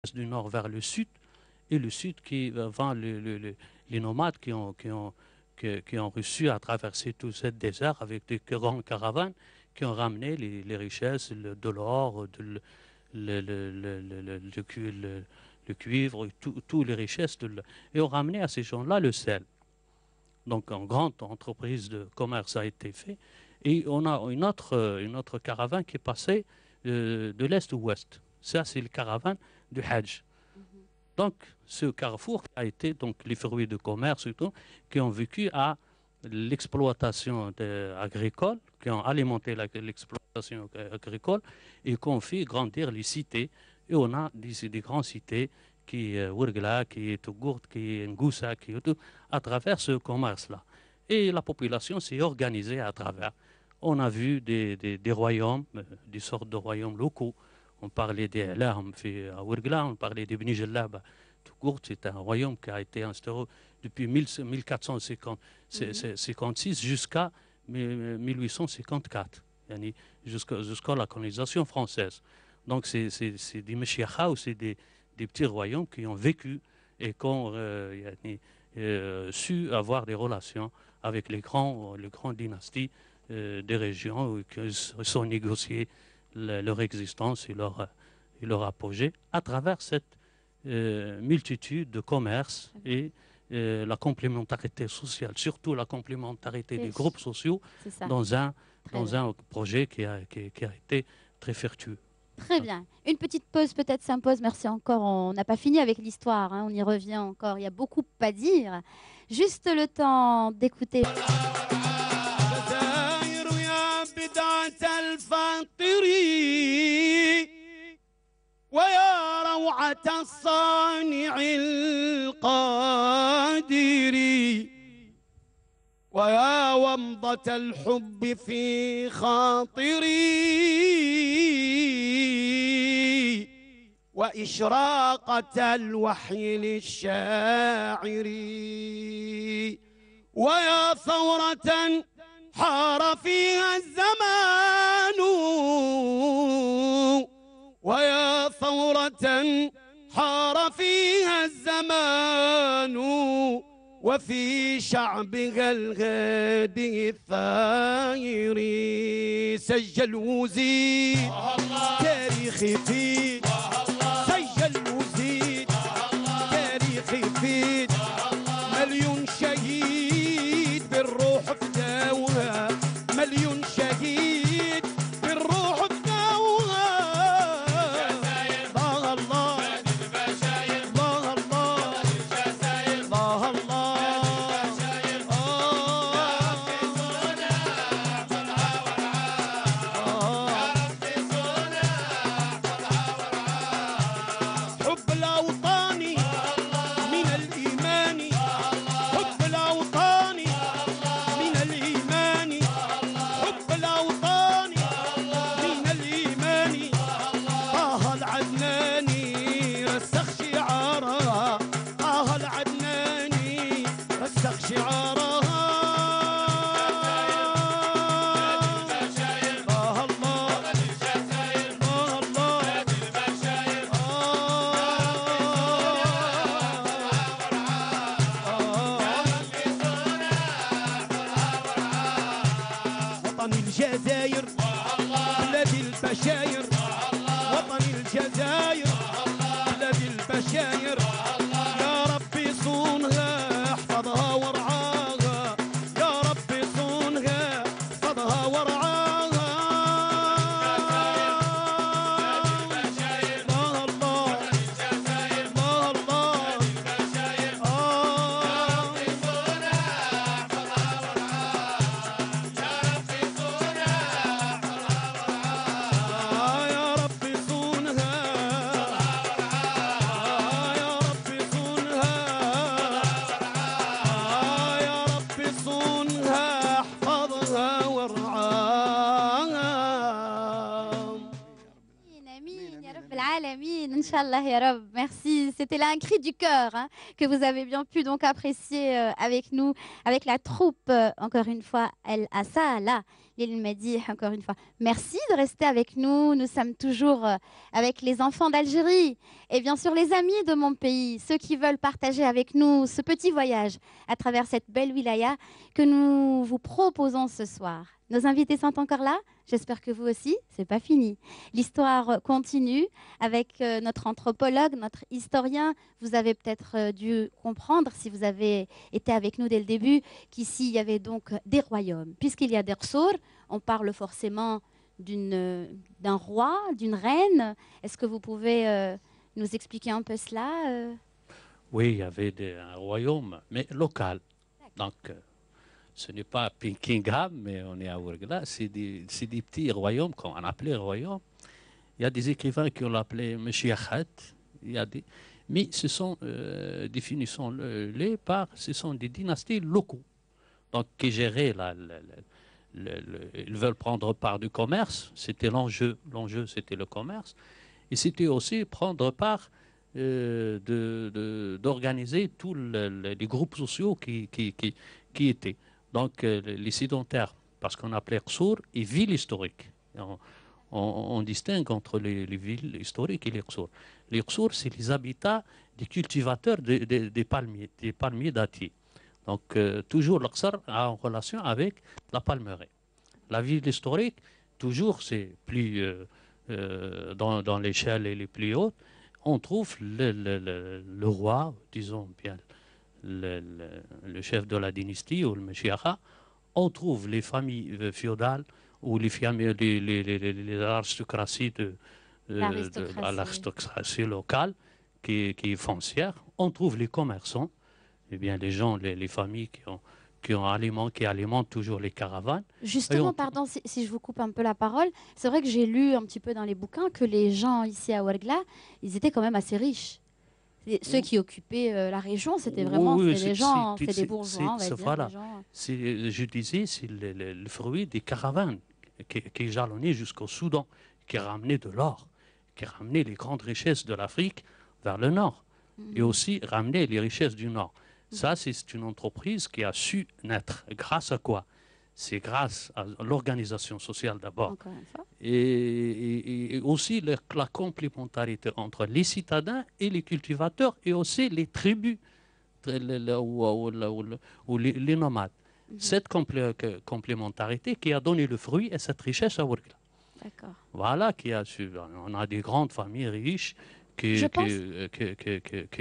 du nord vers le sud, et le sud qui vend les nomades qui ont réussi à traverser tout ce désert avec des grandes caravanes qui ont ramené les richesses de l'or, le cuivre, toutes les richesses, et ont ramené à ces gens-là le sel. Donc, une grande entreprise de commerce a été faite. Et on a une autre caravane qui est passée de l'est au ouest. Ça, c'est le caravane du Hajj. Donc, ce carrefour a été donc, les fruits de commerce et tout, qui ont vécu à l'exploitation agricole, qui ont alimenté l'exploitation agricole et qui ont fait grandir les cités. Et on a des grandes cités qui est Ouargla, qui est Tougourt, qui est Ngoussa, qui est tout, à travers ce commerce-là. Et la population s'est organisée à travers. On a vu des royaumes, des sortes de royaumes locaux. On parlait des Alarm à Ouargla, on parlait des Bni Jellab. Tougourt, c'est un royaume qui a été instauré depuis 1456 jusqu'à 1854, jusqu'à la colonisation française. Donc c'est des Meshiacha ou c'est des petits royaumes qui ont vécu et qui ont su avoir des relations avec les grandes dynasties des régions qui sont négociées leur existence et leur apogée à travers cette multitude de commerces et la complémentarité sociale, surtout la complémentarité des groupes sociaux dans un projet qui a été très vertueux. Très bien. Une petite pause peut-être s'impose. Merci encore. On n'a pas fini avec l'histoire. Hein. On y revient encore. Il y a beaucoup à dire. Juste le temps d'écouter. ويا روعة الصانع القادر ويا ومضة الحب في خاطري وإشراقة الوحي للشاعر ويا ثورة حار فيها الزمان ويا ثورة حار فيها الزمان وفي شعبها الغادي الثائر سجل وزيد تاريخي فيه سجل وزيد تاريخي فيه مليون شهيد بالروح فداوها مليون شهيد بالروح فداوها الله الله الله الله الله حب الأوطاني من الإيمان حب الأوطاني من الإيمان حب الأوطاني من الإيمان طه العدناني رسخ شعارها طه العدناني رسخ شعارها الله الله الله وطني الجزائر بلاد البشاير وطني الجزائر بلاد البشاير يا ربي صونها احفظها وارعاها يا ربي صونها احفظها وارعاها الله الله الله الله يا ربي صونها يا Inch'Allah, ya Rab. Merci. C'était là un cri du cœur hein, que vous avez bien pu donc apprécier avec nous, avec la troupe, encore une fois, El Asala, l'île Mehdi, encore une fois. Merci de rester avec nous. Nous sommes toujours avec les enfants d'Algérie et bien sûr les amis de mon pays, ceux qui veulent partager avec nous ce petit voyage à travers cette belle wilaya que nous vous proposons ce soir. Nos invités sont encore là. J'espère que vous aussi, c'est pas fini. L'histoire continue avec notre anthropologue, notre historien. Vous avez peut-être dû comprendre, si vous avez été avec nous dès le début, qu'ici, il y avait donc des royaumes. Puisqu'il y a des Rsour, on parle forcément d'un roi, d'une reine. Est-ce que vous pouvez nous expliquer un peu cela Oui, il y avait un royaume, mais local. Donc, ce n'est pas Pinkingham, mais on est à Ouargla. C'est des petits royaumes qu'on appelait royaumes. Il y a des écrivains qui ont appelé Meshiachat. Mais ce sont, définissons-les par, ce sont des dynasties locaux. Donc, qui géraient ils veulent prendre part du commerce. C'était l'enjeu. L'enjeu, c'était le commerce. Et c'était aussi prendre part d'organiser tous les groupes sociaux qui étaient. Donc, les sédentaires, parce qu'on appelait Rsour, et villes historiques. On distingue entre les villes historiques et les Rsour. Les Rsour, c'est les habitats des cultivateurs des palmiers dattiers. Donc, toujours l'Aqsar en relation avec la palmeraie. La ville historique, toujours, c'est plus dans l'échelle les plus hautes, on trouve le roi, disons bien, le chef de la dynastie ou le Meshiacha, on trouve les familles féodales ou les aristocraties l'aristocratie locale qui est foncière. On trouve les commerçants, eh bien les gens, les familles qui alimentent toujours les caravanes. Justement, pardon si je vous coupe un peu la parole, c'est vrai que j'ai lu un petit peu dans les bouquins que les gens ici à Ouargla, ils étaient quand même assez riches. Ceux qui occupaient la région, c'était vraiment des gens, c'est des bourgeois, on va dire. Voilà. Je disais, c'est le fruit des caravanes qui jalonnaient jusqu'au Soudan, qui ramenaient de l'or, qui ramenaient les grandes richesses de l'Afrique vers le nord, et aussi ramenaient les richesses du nord. Ça, c'est une entreprise qui a su naître. Grâce à quoi? C'est grâce à l'organisation sociale d'abord. Et aussi la complémentarité entre les citadins et les cultivateurs et aussi les tribus ou les nomades. Cette complémentarité qui a donné le fruit et cette richesse à Ouargla. Voilà, on a des grandes familles riches qui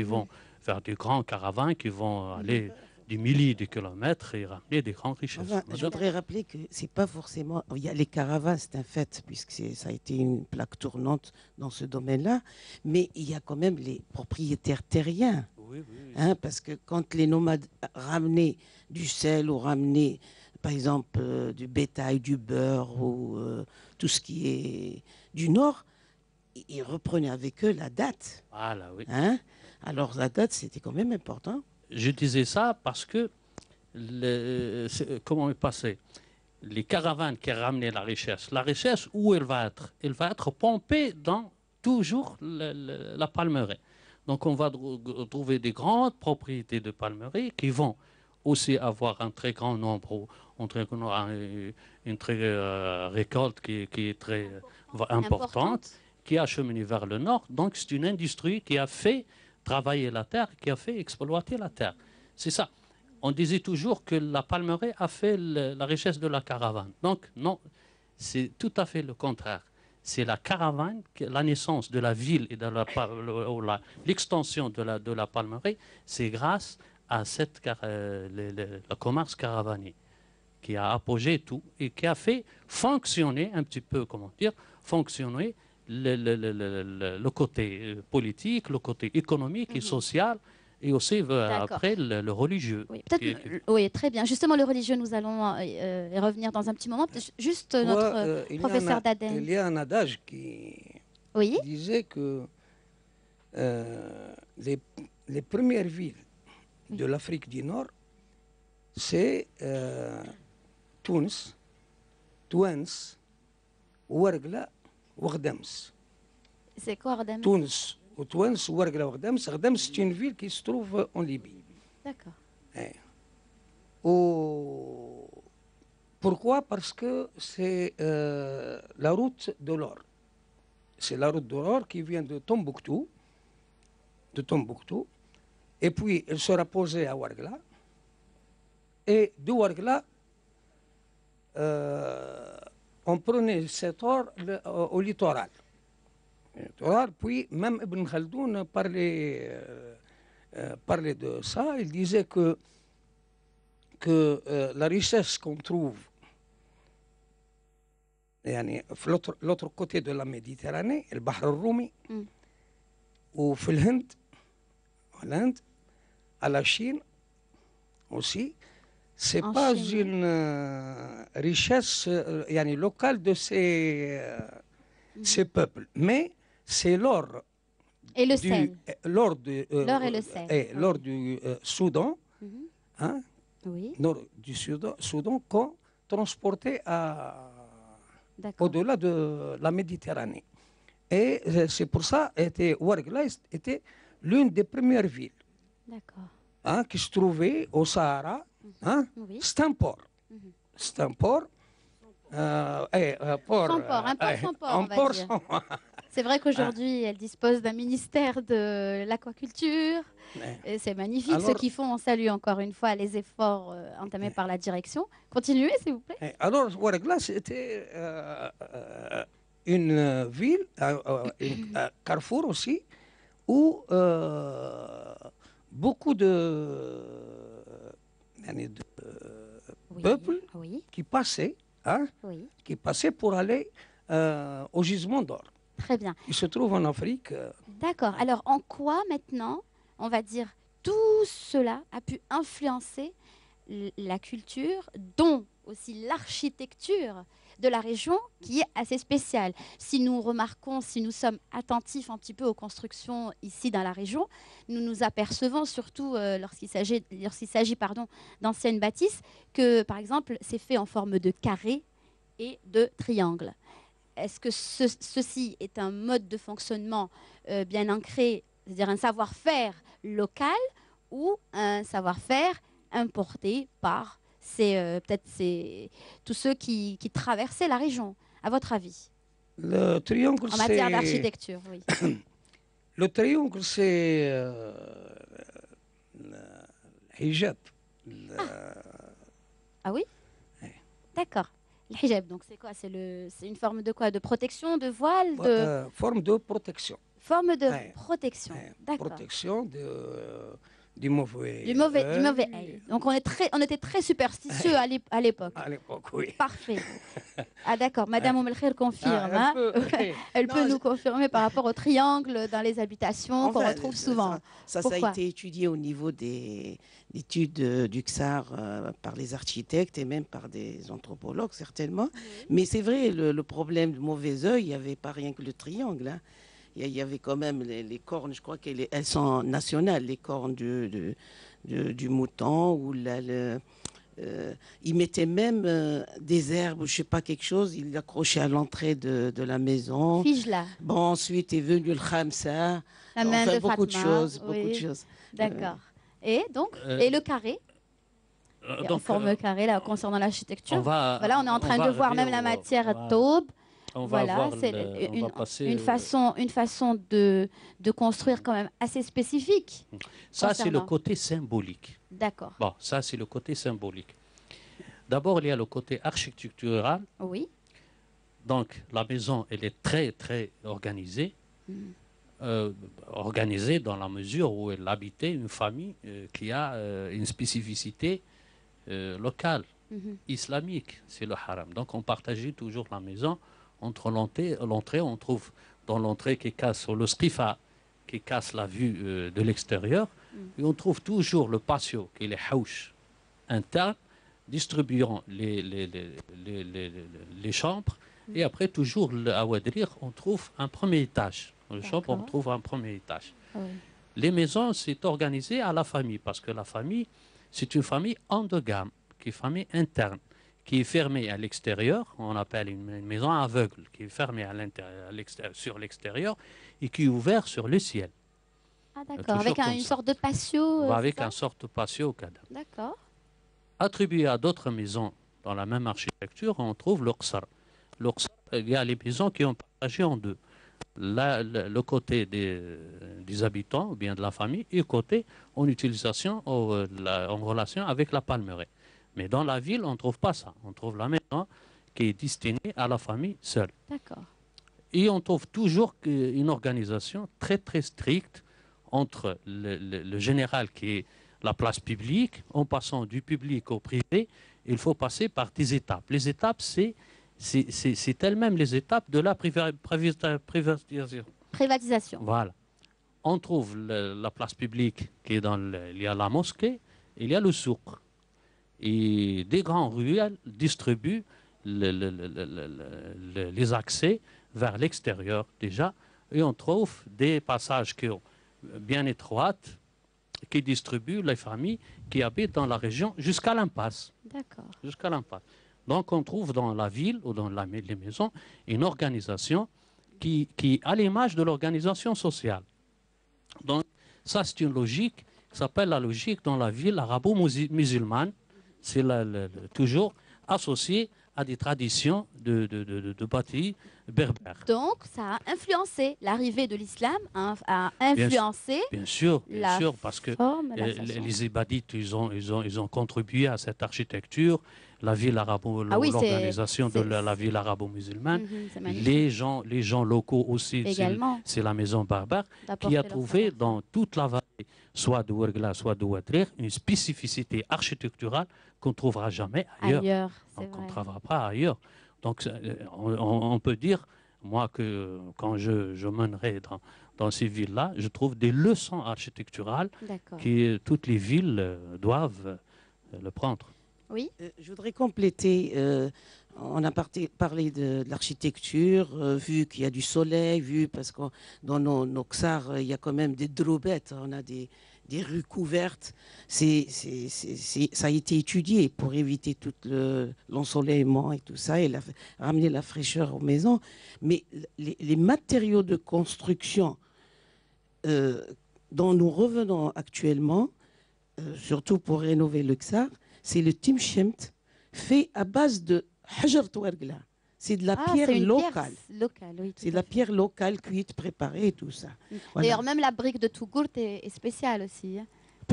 vont faire des grands caravans qui vont aller des milliers de kilomètres et ramener des grandes richesses. Enfin, je voudrais rappeler que c'est pas forcément... Il y a les caravanes, c'est un fait, puisque ça a été une plaque tournante dans ce domaine-là, mais il y a quand même les propriétaires terriens. Oui. Hein, parce que quand les nomades ramenaient du sel ou ramenaient, par exemple, du bétail, du beurre ou tout ce qui est du nord, ils reprenaient avec eux la date. Voilà, oui. Hein? Alors la date, c'était quand même important. Je disais ça parce que, comment est passé? Les caravanes qui ramenaient la richesse, où elle va être? Elle va être pompée dans toujours la palmeraie. Donc on va trouver des grandes propriétés de palmeraie qui vont aussi avoir un très grand nombre, une récolte qui est très importante, qui a cheminé vers le nord. Donc c'est une industrie qui a fait travailler la terre, qui a fait exploiter la terre. C'est ça. On disait toujours que la palmeraie a fait la richesse de la caravane. Donc non, c'est tout à fait le contraire. C'est la caravane, la naissance de la ville et de l'extension de la palmeraie, c'est grâce à le commerce caravanier qui a apogé tout et qui a fait fonctionner un petit peu, comment dire, fonctionner le côté politique, le côté économique et social, et aussi après le religieux. Oui, oui, très bien. Justement, le religieux, nous allons y revenir dans un petit moment. Juste notre professeur d'Aden. Il y a un adage qui disait que les premières villes de l'Afrique du Nord, c'est Tunis, Ouargla, Ouardems. C'est quoi Ouardems? Tunis, Outouens, Ouargla, Gdams. Gdams, c'est une ville qui se trouve en Libye. D'accord. Eh. Pourquoi? Parce que c'est la route de l'or. C'est la route de l'or qui vient de Tombouctou. Et puis, elle sera posée à Ouargla. Et de Ouargla, on prenait cet or au littoral. Puis, même Ibn Khaldoun parlait de ça. Il disait que la richesse qu'on trouve l'autre côté de la Méditerranée, le Bahr al-Roumi, ou en Inde, à la Chine aussi, c'est pas une richesse locale de ces peuples, mais c'est l'or. Et le sel. L'or et le sel. L'or du Soudan, Oui. nord du Soudan, qu'on transportait au-delà de la Méditerranée. Et c'est pour ça que Ouargla était l'une des premières villes qui se trouvait au Sahara. Oui. C'est un port. C'est un port. Un port, c'est vrai qu'aujourd'hui, elle dispose d'un ministère de l'aquaculture. C'est magnifique. Alors, ceux qui font, on salue encore une fois les efforts entamés par la direction. Continuez, s'il vous plaît. Alors, Ouargla, c'était une ville, un carrefour aussi, où beaucoup de peuples qui passaient, qui passaient pour aller au gisement d'or. Très bien. Il se trouve en Afrique. D'accord. Alors, en quoi maintenant, on va dire, tout cela a pu influencer la culture, dont aussi l'architecture de la région, qui est assez spéciale. Si nous remarquons, si nous sommes attentifs un petit peu aux constructions ici dans la région, nous nous apercevons surtout lorsqu'il s'agit d'anciennes bâtisses, que par exemple, c'est fait en forme de carré et de triangle. Est-ce que ceci est un mode de fonctionnement bien ancré, c'est-à-dire un savoir-faire local ou un savoir-faire importé par tous ceux qui traversaient la région, à votre avis? Le triangle, en matière d'architecture, oui. Le triangle, c'est le hijab. Ah oui? D'accord. Le hijab, donc c'est quoi? C'est une forme de quoi? De protection, de voile, forme de protection. Forme de protection. D'accord. Protection du mauvais œil. Donc on était très superstitieux à l'époque. À l'époque, oui. Parfait. Ah d'accord, Madame Oumelkhair confirme. Elle peut nous confirmer par rapport au triangle dans les habitations qu'on retrouve souvent. Ça a été étudié au niveau des études du XAR par les architectes et même par des anthropologues certainement. Mais c'est vrai, le problème du mauvais œil, il n'y avait pas rien que le triangle. Hein. Il y avait quand même les cornes, je crois qu'elles sont nationales, les cornes du mouton. Ou ils mettaient même des herbes, je ne sais pas, quelque chose, ils l'accrochaient à l'entrée de la maison. Fijla. Bon, ensuite est venu le khamsa. La main de beaucoup de Fatma, choses, beaucoup de choses. D'accord. Et donc, et le carré en forme carré, là, concernant l'architecture. Voilà, on est en train de voir même la matière taube. Voilà, c'est une façon de construire quand même assez spécifique. Ça, c'est le côté symbolique. D'accord. Bon, ça, c'est le côté symbolique. D'abord, il y a le côté architectural. Oui. Donc, la maison, elle est très, très organisée. Organisée dans la mesure où elle habitait une famille qui a une spécificité locale, islamique. C'est le haram. Donc, on partageait toujours la maison. Entre l'entrée, on trouve dans l'entrée qui casse le skifa, qui casse la vue de l'extérieur, et on trouve toujours le patio, qui est les hauches internes, distribuant les chambres, et après toujours à Ouadrir, on trouve un premier étage. Dans les chambres, on trouve un premier étage. Oui. Les maisons, c'est organisé à la famille, parce que la famille, c'est une famille endogame, qui est une famille interne, qui est fermée à l'extérieur, on appelle une maison aveugle, qui est fermée sur l'extérieur et qui est ouverte sur le ciel. Ah, d'accord. toujours Avec comme une ça. sorte de patio. Avec c'est ça un sorte de patio au cadre. D'accord. Attribué à d'autres maisons dans la même architecture, on trouve l'Oqsar. L'Oqsar, il y a les maisons qui ont partagé en deux. Le côté des habitants ou bien de la famille et le côté en utilisation, en relation avec la palmeraie. Mais dans la ville, on ne trouve pas ça. On trouve la maison qui est destinée à la famille seule. D'accord. Et on trouve toujours une organisation très très stricte entre le général qui est la place publique, en passant du public au privé, il faut passer par des étapes. Les étapes, c'est elles-mêmes les étapes de la privatisation. Privatisation. Voilà. On trouve la place publique qui est il y a la mosquée, il y a le souk. Et des grands ruelles distribuent les accès vers l'extérieur déjà. Et on trouve des passages qui sont bien étroites qui distribuent les familles qui habitent dans la région jusqu'à l'impasse. D'accord. Jusqu'à l'impasse. Donc on trouve dans la ville ou dans les maisons une organisation qui a l'image de l'organisation sociale. Donc ça c'est une logique qui s'appelle la logique dans la ville arabo-musulmane. C'est toujours associé à des traditions de bâtis berbères. Donc, ça a influencé l'arrivée de l'islam, a influencé Bien sûr, la parce que forme, la façon. les Ibadites, ils ont contribué à cette architecture, la ville l'organisation de la ville arabo-musulmane. C'est magnifique. Les gens locaux aussi, Également. c'est la maison berbère qui a D'apporter leur trouvé savoir-faire. dans toute la vallée, soit de Ouergla, soit de Ouadrir, une spécificité architecturale qu'on ne trouvera jamais ailleurs. Ailleurs, c'est Donc on vrai. ne trouvera pas ailleurs. Donc on peut dire, moi, que quand je mènerai dans ces villes-là, je trouve des leçons architecturales D'accord. que toutes les villes doivent le prendre. Oui. Je voudrais compléter. On a parlé de l'architecture, vu qu'il y a du soleil, vu parce que dans nos ksars, il y a quand même des drobettes, on a des rues couvertes. Ça a été étudié pour éviter tout l'ensoleillement et tout ça, et ramener la fraîcheur aux maisons. Mais les matériaux de construction dont nous revenons actuellement, surtout pour rénover le ksar, c'est le timshemt fait à base de hajar touargla. C'est de la pierre c'est une locale. Pierre locale, oui. C'est de la pierre locale cuite, préparée et tout ça. Voilà. D'ailleurs, même la brique de Tougourt est spéciale aussi. Hein.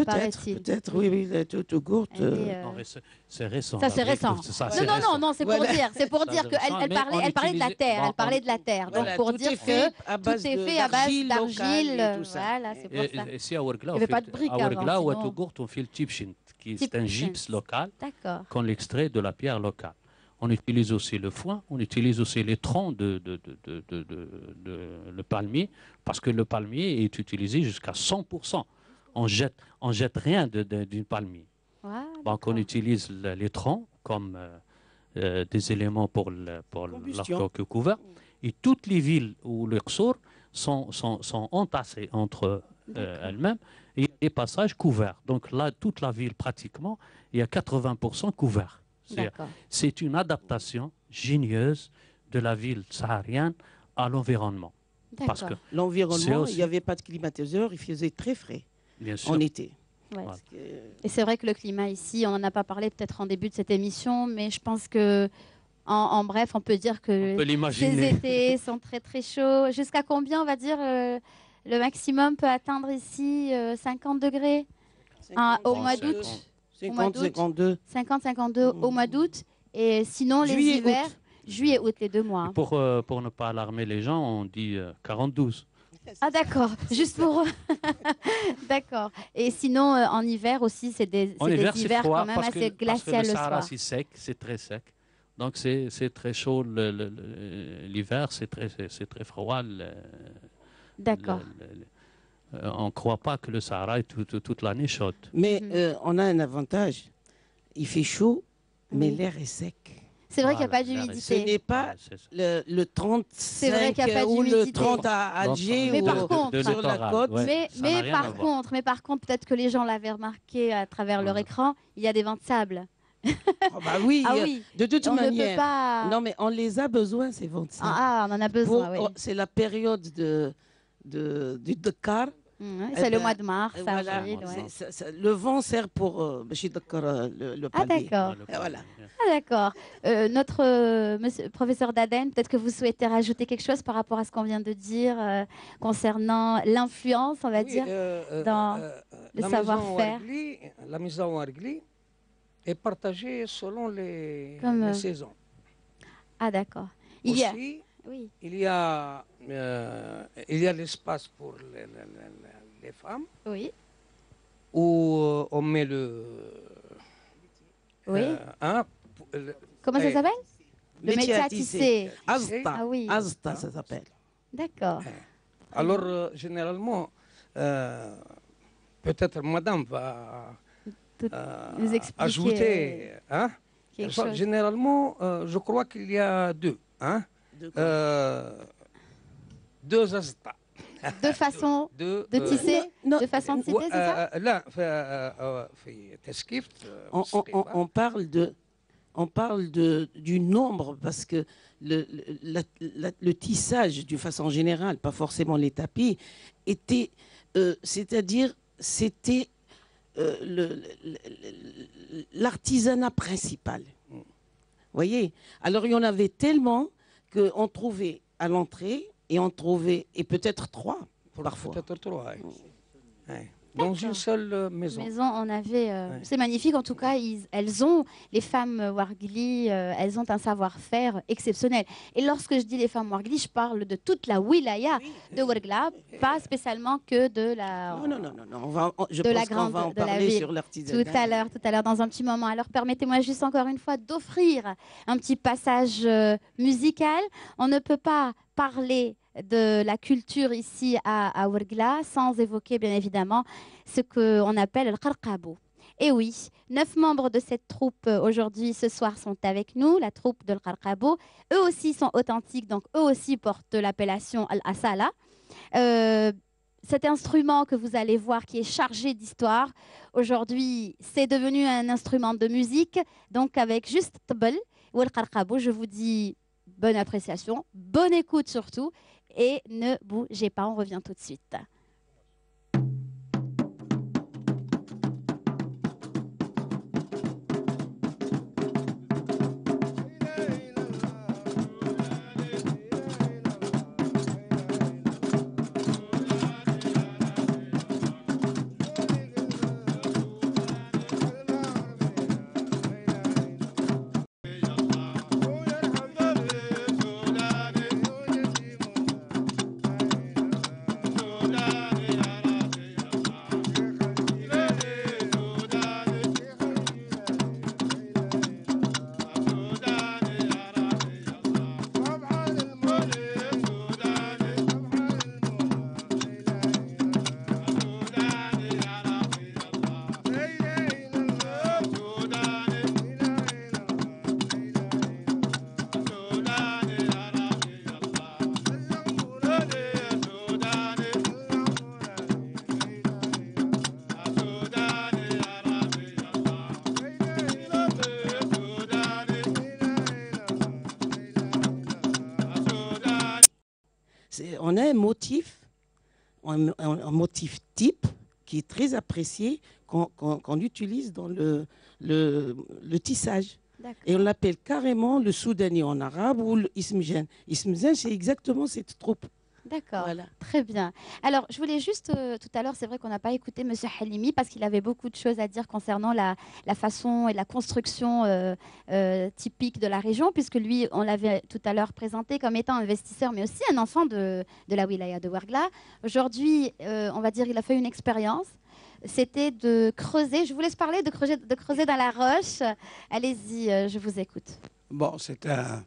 paraît-il. Peut-être, oui, tout court. Elle est, Non, c'est récent. Ça, la c'est brique, récent. ça, Non, c'est non, récent. non, c'est pour Voilà. dire, Ça, c'est qu'elle récent, mais on elle parlait de la utilisait- terre, bon, elle parlait de la terre. Donc Voilà, pour tout dire est fait que à tout base est fait à base d'argile locale d'argile, et tout ça. voilà, c'est pour ça. Et si à Ouergla, Il y avait pas de briques à Ouergla avant, ou à sinon- Tougourt, on fait le tipshin, qui est un Tipshin. gypse local D'accord. qu'on l'extrait de la pierre locale. On utilise aussi le foin, on utilise aussi les troncs le palmier, parce que le palmier est utilisé jusqu'à 100%. On jette rien d'une palmier. Voilà, Donc on d'accord. utilise les troncs comme des éléments pour Combustion. l'arc couvert. Et toutes les villes où les Qsour sont entassées entre elles-mêmes, et il y a des passages couverts. Donc là, toute la ville pratiquement, il y a 80% couverts. D'accord. C'est une adaptation génieuse de la ville saharienne à l'environnement. Parce que, D'accord. C'est L'environnement, aussi- il n'y avait pas de climatiseur, il faisait très frais bien sûr, en été. Ouais. Voilà. Et c'est vrai que le climat ici, on n'en a pas parlé peut-être en début de cette émission, mais je pense que, en bref, on peut dire on que peut ces l'imaginer. étés sont très très chauds. Jusqu'à combien, on va dire, le maximum peut atteindre ici 50 degrés au mois d'août. Au mois 50, d'août. 52. 50-52 au mois d'août. Et sinon, les Juillet, hivers, août. juillet, août, les 2 mois. Pour ne pas alarmer les gens, on dit 42. Ah d'accord, juste pour... D'accord. Et sinon, en hiver aussi, c'est des En hiver, des c'est hivers froid quand même parce assez que glaciales le le Sahara, soir. c'est sec, c'est très sec. Donc c'est très chaud l'hiver, c'est très froid. D'accord. On ne croit pas que le Sahara est toute l'année chaude. Mais Mhm. on a un avantage. Il fait chaud, mais Oui. l'air est sec. C'est vrai qu'il n'y a Voilà, pas Ce d'humidité. n'est pas le 35 vrai qu'il y a pas ou le d'humidité. 30 à Alger Mais ou par contre- sur la littoral, côte. ouais. Mais, ça n'a rien à voir. par contre, peut-être que les gens l'avaient remarqué à travers leur Voilà. écran, il y a des vents de sable. Oh, bah oui, Ah oui, de toute on ne peut manière. pas... Non, mais on les a besoin, ces 25. Ah, on en a besoin, oui. C'est la période du Dakar. Mhm, Eh c'est le ben, mois de mars, voilà, avril, ouais. le vent sert pour Dakar, le Ah palier. d'accord. Et voilà. Ah d'accord. Notre monsieur, professeur Daden, peut-être que vous souhaitez rajouter quelque chose par rapport à ce qu'on vient de dire concernant l'influence, on va dire, dans le savoir-faire. La maison Wargli est partagée selon Comme, les saisons. Ah d'accord. Il y a... Aussi, Oui. il y a l'espace pour les femmes Oui. où on met le... Oui. hein, Comment ça eh, s'appelle? Le métier à tisser. Azta. Ah oui. Azta, ça s'appelle. D'accord. Alors, généralement, peut-être madame va Tout- nous expliquer, ajouter. Hein? quelque chose. Généralement, je crois qu'il y a deux. Hein? Deux azta. Deux façons de tisser, non, deux façons de tisser, c'est ça? لا في تسكيف on parle du nombre parce que le tissage, d'une façon générale, pas forcément les tapis, était, c'est-à-dire, c'était l'artisanat principal. Vous voyez? Alors, il y en avait tellement qu'on trouvait à l'entrée et on trouvait, et peut-être trois, parfois. peut-être trois. Ouais. Dans une seule maison. On avait, Ouais. c'est magnifique en tout cas. Elles ont, les femmes Wargli, elles ont un savoir-faire exceptionnel. Et lorsque je dis les femmes Wargli, je parle de toute la wilaya de Ouargla, pas spécialement que de la. Non. Je de la pense qu'on grande, va en de la parler ville. sur l'artisanat. Tout à l'heure, dans un petit moment. Alors permettez-moi juste encore une fois d'offrir un petit passage musical. On ne peut pas parler de la culture ici à Ouargla sans évoquer bien évidemment ce qu'on appelle le Qarqabo. Et oui, 9 membres de cette troupe aujourd'hui, ce soir, sont avec nous, la troupe de Qarqabo. Eux aussi sont authentiques, donc eux aussi portent l'appellation Al-Asala. Cet instrument que vous allez voir qui est chargé d'histoire, aujourd'hui, c'est devenu un instrument de musique, donc avec juste tabl ou Al-Qarqabo. Je vous dis bonne appréciation, bonne écoute surtout, et ne bougez pas, on revient tout de suite. On a un motif type qui est très apprécié, qu'on utilise dans le tissage. Et on l'appelle carrément le soudani en arabe ou le ismjen. Ismjen, c'est exactement cette troupe. D'accord, Voilà. très bien. Alors, je voulais juste, tout à l'heure, c'est vrai qu'on n'a pas écouté M. Halimi parce qu'il avait beaucoup de choses à dire concernant la façon et la construction typique de la région, puisque lui, on l'avait tout à l'heure présenté comme étant investisseur, mais aussi un enfant de la wilaya de Ouargla. Aujourd'hui, on va dire, il a fait une expérience. C'était de creuser, je vous laisse parler, de creuser dans la roche. Allez-y, je vous écoute. Bon, c'est un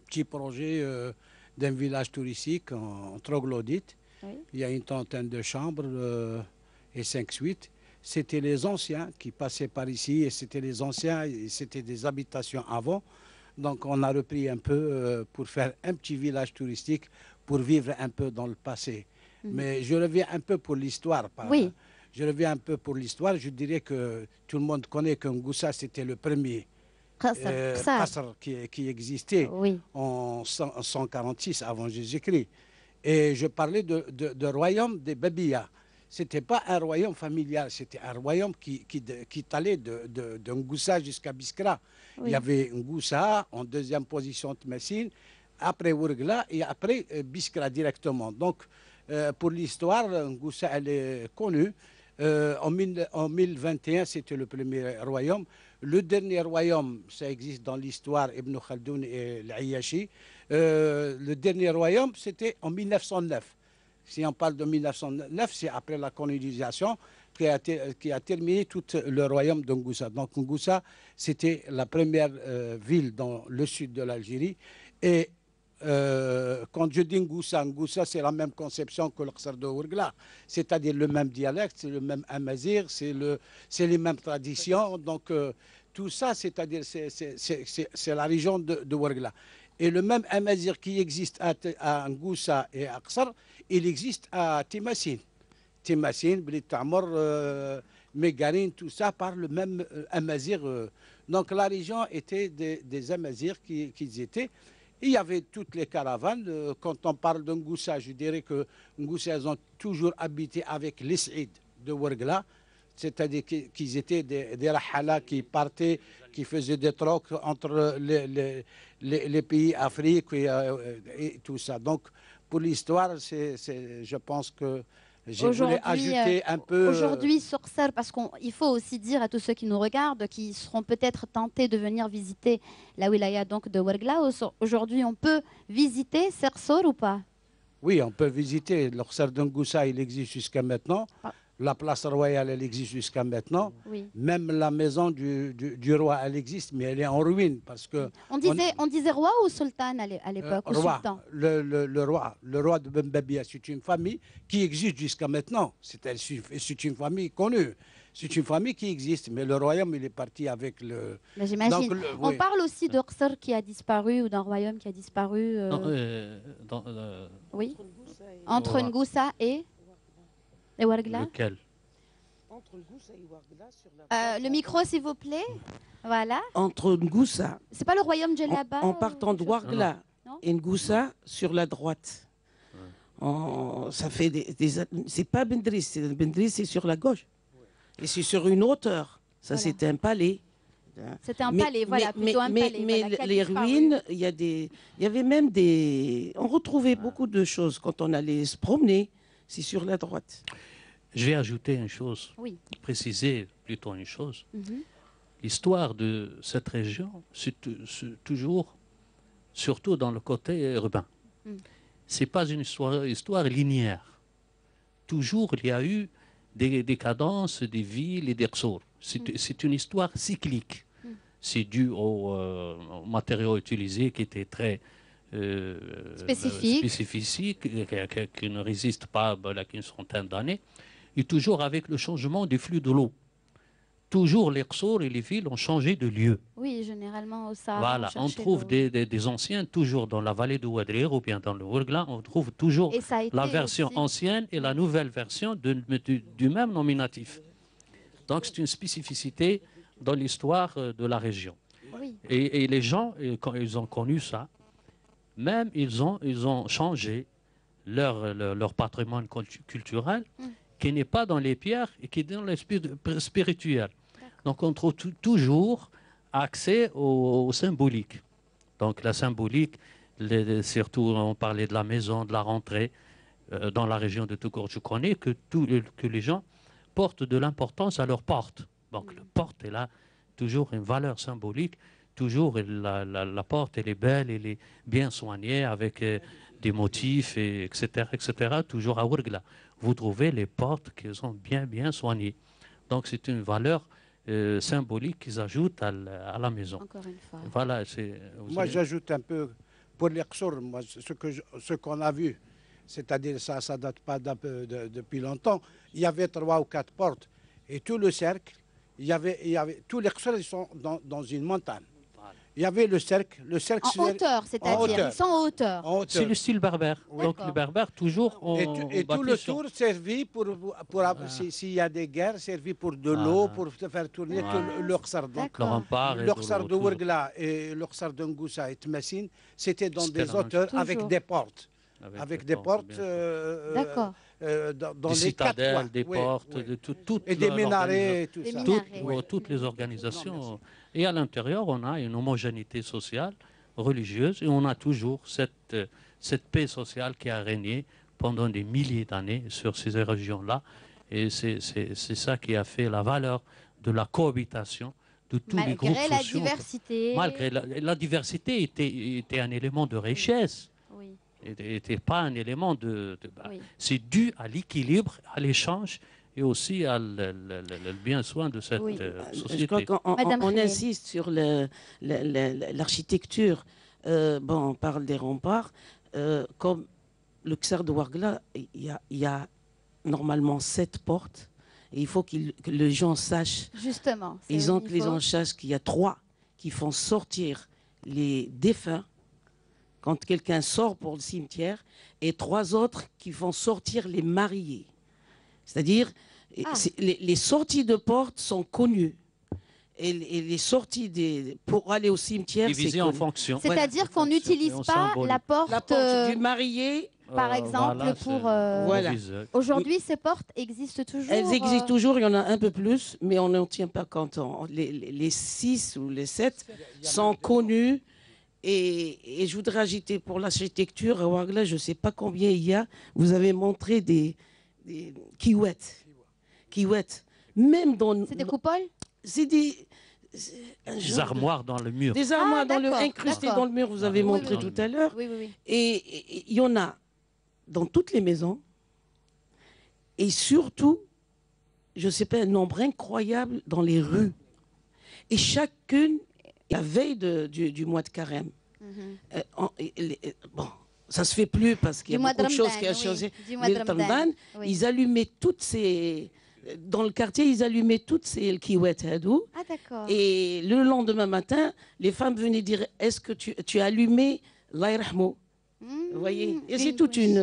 petit projet d'un village touristique en troglodyte. Oui. Il y a une trentaine de chambres et 5 suites. C'était les anciens qui passaient par ici et c'était les anciens, et c'était des habitations avant. Donc on a repris un peu pour faire un petit village touristique pour vivre un peu dans le passé. Mais je reviens un peu pour l'histoire. Oui. Je reviens un peu pour l'histoire. Je dirais que tout le monde connaît que Ngoussa, c'était le premier qasr qui existait Oui. en 146 avant Jésus-Christ. Et je parlais de royaume des Babiyas. Ce n'était pas un royaume familial, c'était un royaume qui allait de Ngoussa jusqu'à Biskra. Oui. Il y avait Ngoussa en deuxième position, Tmessine, après Ourgla et après Biskra directement. Donc, pour l'histoire, Ngoussa, elle est connue. En 1021, c'était le premier royaume. Le dernier royaume, ça existe dans l'histoire, Ibn Khaldoun et l'Ayashi. Le dernier royaume, c'était en 1909. Si on parle de 1909, c'est après la colonisation qui a terminé tout le royaume de Ngoussa. Donc Ngoussa, c'était la première ville dans le sud de l'Algérie. Et quand je dis Ngoussa, Ngoussa, c'est la même conception que le Qasr de Ourgla, c'est-à-dire le même dialecte, c'est le même amazigh, c'est les mêmes traditions. Donc tout ça, c'est-à-dire c'est la région de Ourgla. Et le même amazigh qui existe à Ngoussa et à Qasr, il existe à Timassine. Timassine, Blit Tamor, Mégarine, tout ça parle le même amazigh. Donc la région était des amazighs qui étaient. Il y avait toutes les caravanes. Quand on parle de Ngoussa, je dirais que Ngoussa, ils ont toujours habité avec les Saïd de Ourgla, c'est-à-dire qu'ils étaient des rahala qui partaient, qui faisaient des trocs entre les pays Afrique et tout ça. Donc, pour l'histoire, je pense que je voulais ajouter un peu... Aujourd'hui, sur Qasr, parce qu'il faut aussi dire à tous ceux qui nous regardent, qui seront peut-être tentés de venir visiter la wilaya donc, de Ourgla, aujourd'hui, on peut visiter Sersor ou pas? Oui, on peut visiter. Le Qasr de Ngoussa, il existe jusqu'à maintenant. La place royale, elle existe jusqu'à maintenant. Oui. Même la maison du roi, elle existe, mais elle est en ruine. Parce que on disait roi ou sultan à l'époque, ou roi, sultan? le roi de Ben Babia, c'est une famille qui existe jusqu'à maintenant. C'est une famille connue. C'est une famille qui existe, mais le royaume, il est parti avec le... J'imagine. On parle aussi de Qasr qui a disparu ou d'un royaume qui a disparu. Oui. Entre Ngoussa et Ourgla. Lequel? Entre Ngoussa et Ourgla, sur la le micro, s'il vous plaît. Voilà. Entre Ngoussa, C'est pas le royaume Djellaba en partant de Ouargla Non. et Ngoussa sur la droite. Ça fait c'est pas Bendris, Bendris c'est sur la gauche. Et c'est sur une hauteur. Ça, Voilà. c'était un palais. C'était un palais, voilà, plutôt un palais. Mais voilà, qui a les disparu. ruines, il y avait même des... On retrouvait beaucoup de choses quand on allait se promener. C'est sur la droite. Je vais ajouter une chose, Oui. préciser plutôt une chose. Mhm. L'histoire de cette région, c'est toujours, surtout dans le côté urbain, c'est pas une histoire linéaire. Toujours, il y a eu des décadences, des villes et des ressources. C'est une histoire cyclique. C'est dû aux matériaux utilisés qui étaient très spécifiques, qui ne résistent pas qu'une centaine d'années. Et toujours avec le changement du flux de l'eau. Toujours les ressources et les villes ont changé de lieu. Oui, généralement au Sahara. Voilà, on trouve des anciens toujours dans la vallée de Ouadrir ou bien dans le Ourgla, on trouve toujours Et ça a été la version aussi- ancienne et la nouvelle version du même nominatif. Donc c'est une spécificité dans l'histoire de la région. Oui. Et les gens, quand ils ont connu ça, même ils ont changé leur patrimoine culturel, qui n'est pas dans les pierres et qui est dans l'esprit spirituel. Donc on trouve toujours accès au symbolique. Donc la symbolique, surtout on parlait de la maison, de la rentrée, dans la région de Toukour, je connais que les gens portent de l'importance à leur porte. Donc la porte, elle a toujours une valeur symbolique. Toujours, la porte, elle est belle, elle est bien soignée avec des motifs, etc., etc. Toujours à Ourgla, vous trouvez les portes qui sont bien soignées. Donc c'est une valeur symbolique qu'ils ajoutent à la maison. Encore une fois. Voilà, Moi, j'ajoute un peu pour les Qasr, moi, ce qu'on a vu, c'est-à-dire ça date pas depuis longtemps. Il y avait 3 ou 4 portes et tout le cercle, il y avait tous les Qasr, ils sont dans une montagne. Il y avait le cercle. Le cercle En hauteur, c'est-à-dire, hauteur. ils sont en hauteur. en C'est hauteur. le style berbère. Oui. Donc le berbère, toujours, Et, on tout- et tout bâtit le sur- tour servit s'il y a des guerres, servit pour de l'eau, Ah. pour faire tourner Ah. tout le Khsar. Donc, le D'accord. rempart et le Khsar de l'autre. Ouargla et le Khsar de Ngoussa et Tmassine, c'était dans C'était des la même hauteurs chose. avec Toujours. des portes. Avec des portes bien sûr. D'accord. dans Des les quatre citadelles, coins. des Oui, portes, oui. de toute Et des l'organisation. minarets, tout Des ça. minarets. Toutes, Oui. toutes les Non, organisations. merci. Et à l'intérieur, on a une homogénéité sociale, religieuse, et on a toujours cette paix sociale qui a régné pendant des milliers d'années sur ces régions-là. Et c'est ça qui a fait la valeur de la cohabitation de tous les groupes Malgré la sociaux. diversité. Malgré la diversité était un élément de richesse, Oui, n'était pas un élément oui. c'est dû à l'équilibre, à l'échange et aussi à le bien soin de cette Oui. Je société. crois qu'on Madame on Khalil. insiste sur l'architecture. Bon, on parle des remparts. Comme le Khsar de Ouargla, il y a normalement 7 portes. Et il faut que les gens sachent, Justement. c'est- ils ont il que les faut- gens sachent qu'il y a 3 qui font sortir les défunts quand quelqu'un sort pour le cimetière et 3 autres qui font sortir les mariés. C'est-à-dire, Ah. les sorties de portes sont connues. Et les sorties pour aller au cimetière, c'est Divisé en connu. fonction. C'est-à-dire qu'on Et n'utilise on pas symbole. la porte, La porte du marié, par exemple, voilà, pour, c'est Voilà. proviseur. Aujourd'hui, ces portes existent toujours. elles existent toujours, il y en a un peu plus, mais on n'en tient pas compte. Les 6 ou les 7 sont connus. Et je voudrais ajouter pour l'architecture, à Ouargla, je ne sais pas combien il y a, vous avez montré des kiwets. Kiwets. Même dans... C'est des coupoles. C'est c'est un Des genre de- armoires dans le mur. Des armoires d'accord, incrustées d'accord. dans le mur, vous avez Oui, montré oui, oui. tout à l'heure. Oui, oui, oui. Et il y en a dans toutes les maisons. Et surtout, je ne sais pas, un nombre incroyable dans les rues. Et chacune, la veille du mois de carême. Mhm. Bon, ça se fait plus parce qu'il y Du a mois beaucoup de de choses qui ont Ramadan, changé. oui. Du mois Mais de le Ramadan, Ramadan, oui. ils allumaient toutes ces... Dans le quartier, ils allumaient toutes ces kiwets hadou. Ah, d'accord. Et le lendemain matin, les femmes venaient dire, est-ce que tu as allumé l'Aïrahmo? Mmh, Vous voyez, et c'est toute une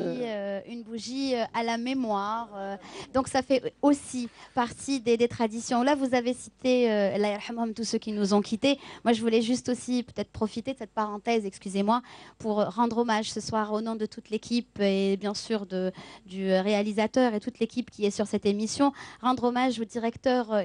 bougie à la mémoire. Donc ça fait aussi partie des traditions. Là, vous avez cité Allah yarhamhum, tous ceux qui nous ont quittés. Moi, je voulais juste aussi peut-être profiter de cette parenthèse, excusez-moi, pour rendre hommage ce soir au nom de toute l'équipe et bien sûr du réalisateur et toute l'équipe qui est sur cette émission. Rendre hommage au directeur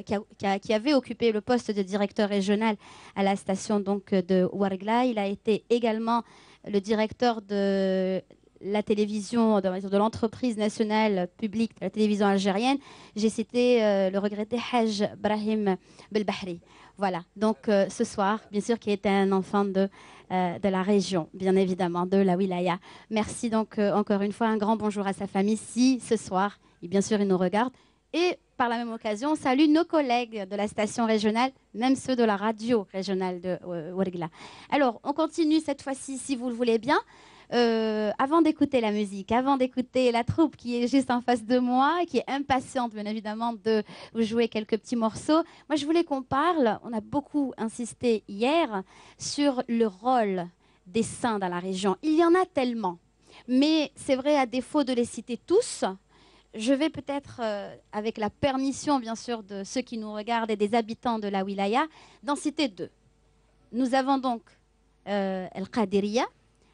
qui avait occupé le poste de directeur régional à la station donc, de Ouargla. Il a été également le directeur de la télévision, de l'entreprise nationale publique de la télévision algérienne. J'ai cité le regretté Haj Brahim Belbahri. Voilà, donc ce soir, bien sûr, qui était un enfant de la région, bien évidemment, de la wilaya. Merci donc encore une fois, un grand bonjour à sa famille, si ce soir, et bien sûr, il nous regarde. Et par la même occasion, on salue nos collègues de la station régionale, même ceux de la radio régionale de Ouargla. Alors, on continue cette fois-ci, si vous le voulez bien. Avant d'écouter la musique, avant d'écouter la troupe qui est juste en face de moi, qui est impatiente, bien évidemment, de vous jouer quelques petits morceaux, moi, je voulais qu'on parle, on a beaucoup insisté hier, sur le rôle des saints dans la région. Il y en a tellement. Mais c'est vrai, à défaut de les citer tous, je vais peut-être, avec la permission bien sûr de ceux qui nous regardent et des habitants de la wilaya, d'en citer 2. Nous avons donc Al-Qadiriya,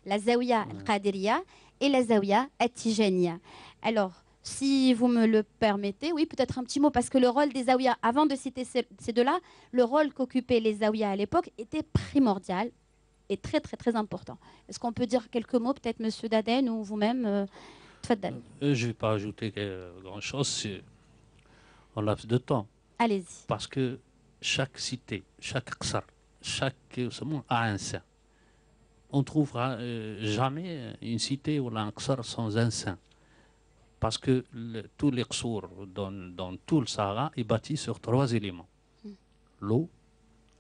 la Zawiya Al-Qadiriya et la Zawiya At-Tijaniya. Alors, si vous me le permettez, oui, peut-être un petit mot, parce que le rôle des Zawiya, avant de citer ces deux-là, le rôle qu'occupaient les Zawiya à l'époque était primordial et très, très, très important. Est-ce qu'on peut dire quelques mots, peut-être Monsieur Daden ou vous-même Tfaddal. Je ne vais pas ajouter grand-chose en laps de temps. Allez-y. Parce que chaque cité, chaque Khsar, chaque monde a un saint. On ne trouvera jamais une cité ou un Khsar sans un saint. Parce que tous les Khsour dans tout le Sahara est bâti sur 3 éléments. L'eau,